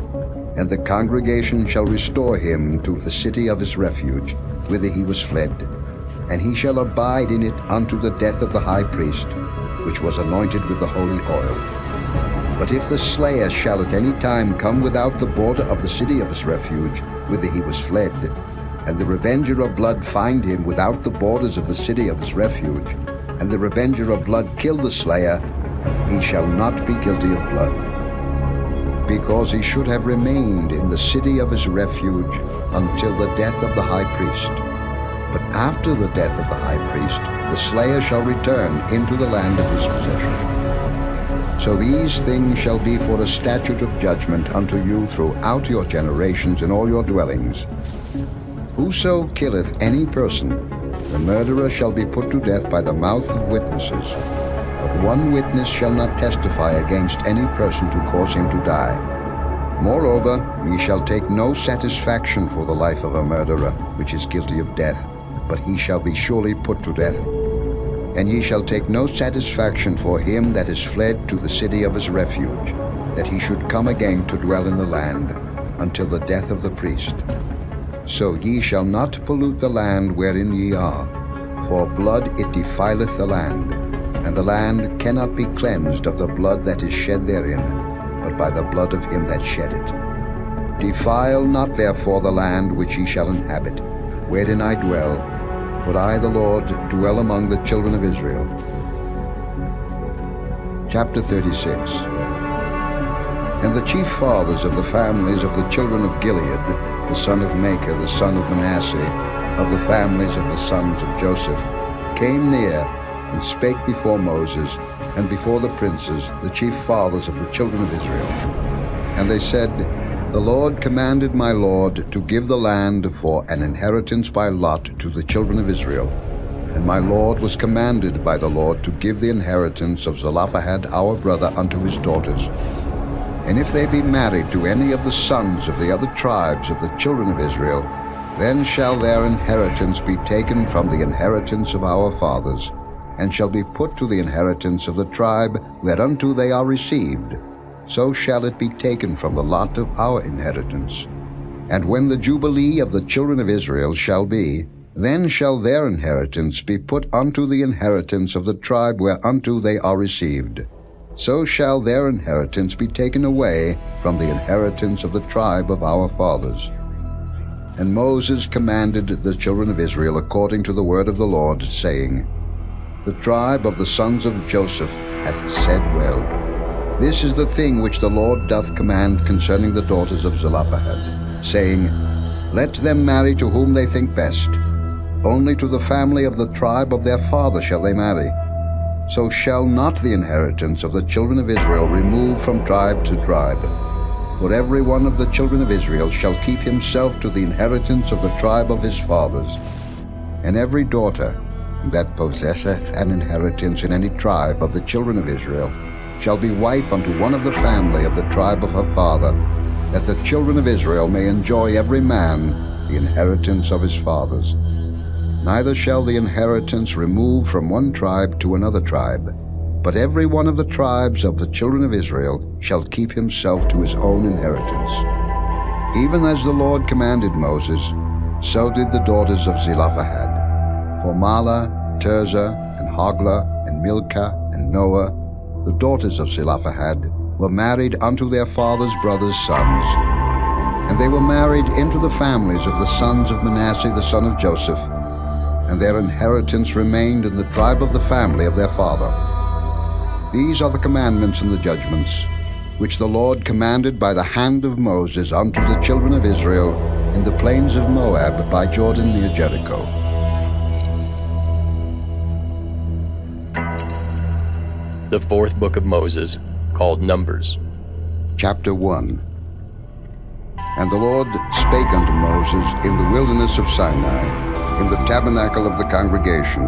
and the congregation shall restore him to the city of his refuge, whither he was fled, and he shall abide in it unto the death of the high priest, which was anointed with the holy oil. But if the slayer shall at any time come without the border of the city of his refuge, whither he was fled, and the revenger of blood find him without the borders of the city of his refuge, and the revenger of blood kill the slayer, he shall not be guilty of blood, because he should have remained in the city of his refuge until the death of the high priest. But after the death of the high priest, the slayer shall return into the land of his possession. So these things shall be for a statute of judgment unto you throughout your generations in all your dwellings. Whoso killeth any person, the murderer shall be put to death by the mouth of witnesses. But one witness shall not testify against any person to cause him to die. Moreover, ye shall take no satisfaction for the life of a murderer, which is guilty of death, but he shall be surely put to death. And ye shall take no satisfaction for him that is fled to the city of his refuge, that he should come again to dwell in the land, until the death of the priest. So ye shall not pollute the land wherein ye are, for blood it defileth the land, and the land cannot be cleansed of the blood that is shed therein, but by the blood of him that shed it. Defile not therefore the land which ye shall inhabit, wherein I dwell, for I the Lord dwell among the children of Israel. Chapter 36. And the chief fathers of the families of the children of Gilead, the son of Machir, the son of Manasseh, of the families of the sons of Joseph, came near, and spake before Moses, and before the princes, the chief fathers of the children of Israel. And they said, The Lord commanded my Lord to give the land for an inheritance by lot to the children of Israel. And my Lord was commanded by the Lord to give the inheritance of Zelophehad our brother unto his daughters. And if they be married to any of the sons of the other tribes of the children of Israel, then shall their inheritance be taken from the inheritance of our fathers, and shall be put to the inheritance of the tribe whereunto they are received. So shall it be taken from the lot of our inheritance. And when the jubilee of the children of Israel shall be, then shall their inheritance be put unto the inheritance of the tribe whereunto they are received. So shall their inheritance be taken away from the inheritance of the tribe of our fathers. And Moses commanded the children of Israel according to the word of the Lord, saying, The tribe of the sons of Joseph hath said well. This is the thing which the Lord doth command concerning the daughters of Zelophehad, saying, Let them marry to whom they think best. Only to the family of the tribe of their father shall they marry. So shall not the inheritance of the children of Israel remove from tribe to tribe. For every one of the children of Israel shall keep himself to the inheritance of the tribe of his fathers. And every daughter that possesseth an inheritance in any tribe of the children of Israel shall be wife unto one of the family of the tribe of her father, that the children of Israel may enjoy every man the inheritance of his fathers. Neither shall the inheritance remove from one tribe to another tribe, but every one of the tribes of the children of Israel shall keep himself to his own inheritance. Even as the Lord commanded Moses, so did the daughters of Zelophehad. For Mahlah, Tirzah, and Hoglah, and Milcah, and Noah, the daughters of Zelophehad, were married unto their father's brothers' sons. And they were married into the families of the sons of Manasseh the son of Joseph, and their inheritance remained in the tribe of the family of their father. These are the commandments and the judgments, which the Lord commanded by the hand of Moses unto the children of Israel in the plains of Moab by Jordan near Jericho. The fourth book of Moses, called Numbers. Chapter 1. And the Lord spake unto Moses in the wilderness of Sinai, in the tabernacle of the congregation,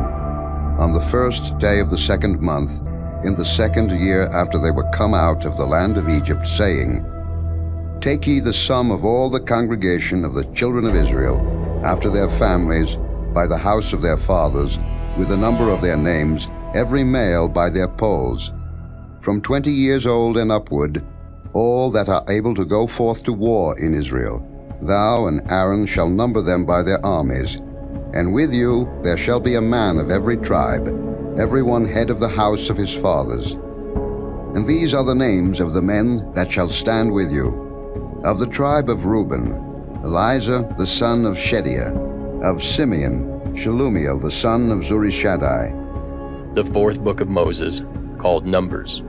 on the first day of the second month, in the second year after they were come out of the land of Egypt, saying, Take ye the sum of all the congregation of the children of Israel, after their families, by the house of their fathers, with the number of their names, every male by their polls, from 20 years old and upward, all that are able to go forth to war in Israel. Thou and Aaron shall number them by their armies. And with you there shall be a man of every tribe, every one head of the house of his fathers. And these are the names of the men that shall stand with you. Of the tribe of Reuben, Elizur the son of Shediah. Of Simeon, Shelumiel the son of Zurishaddai. The fourth book of Moses, called Numbers.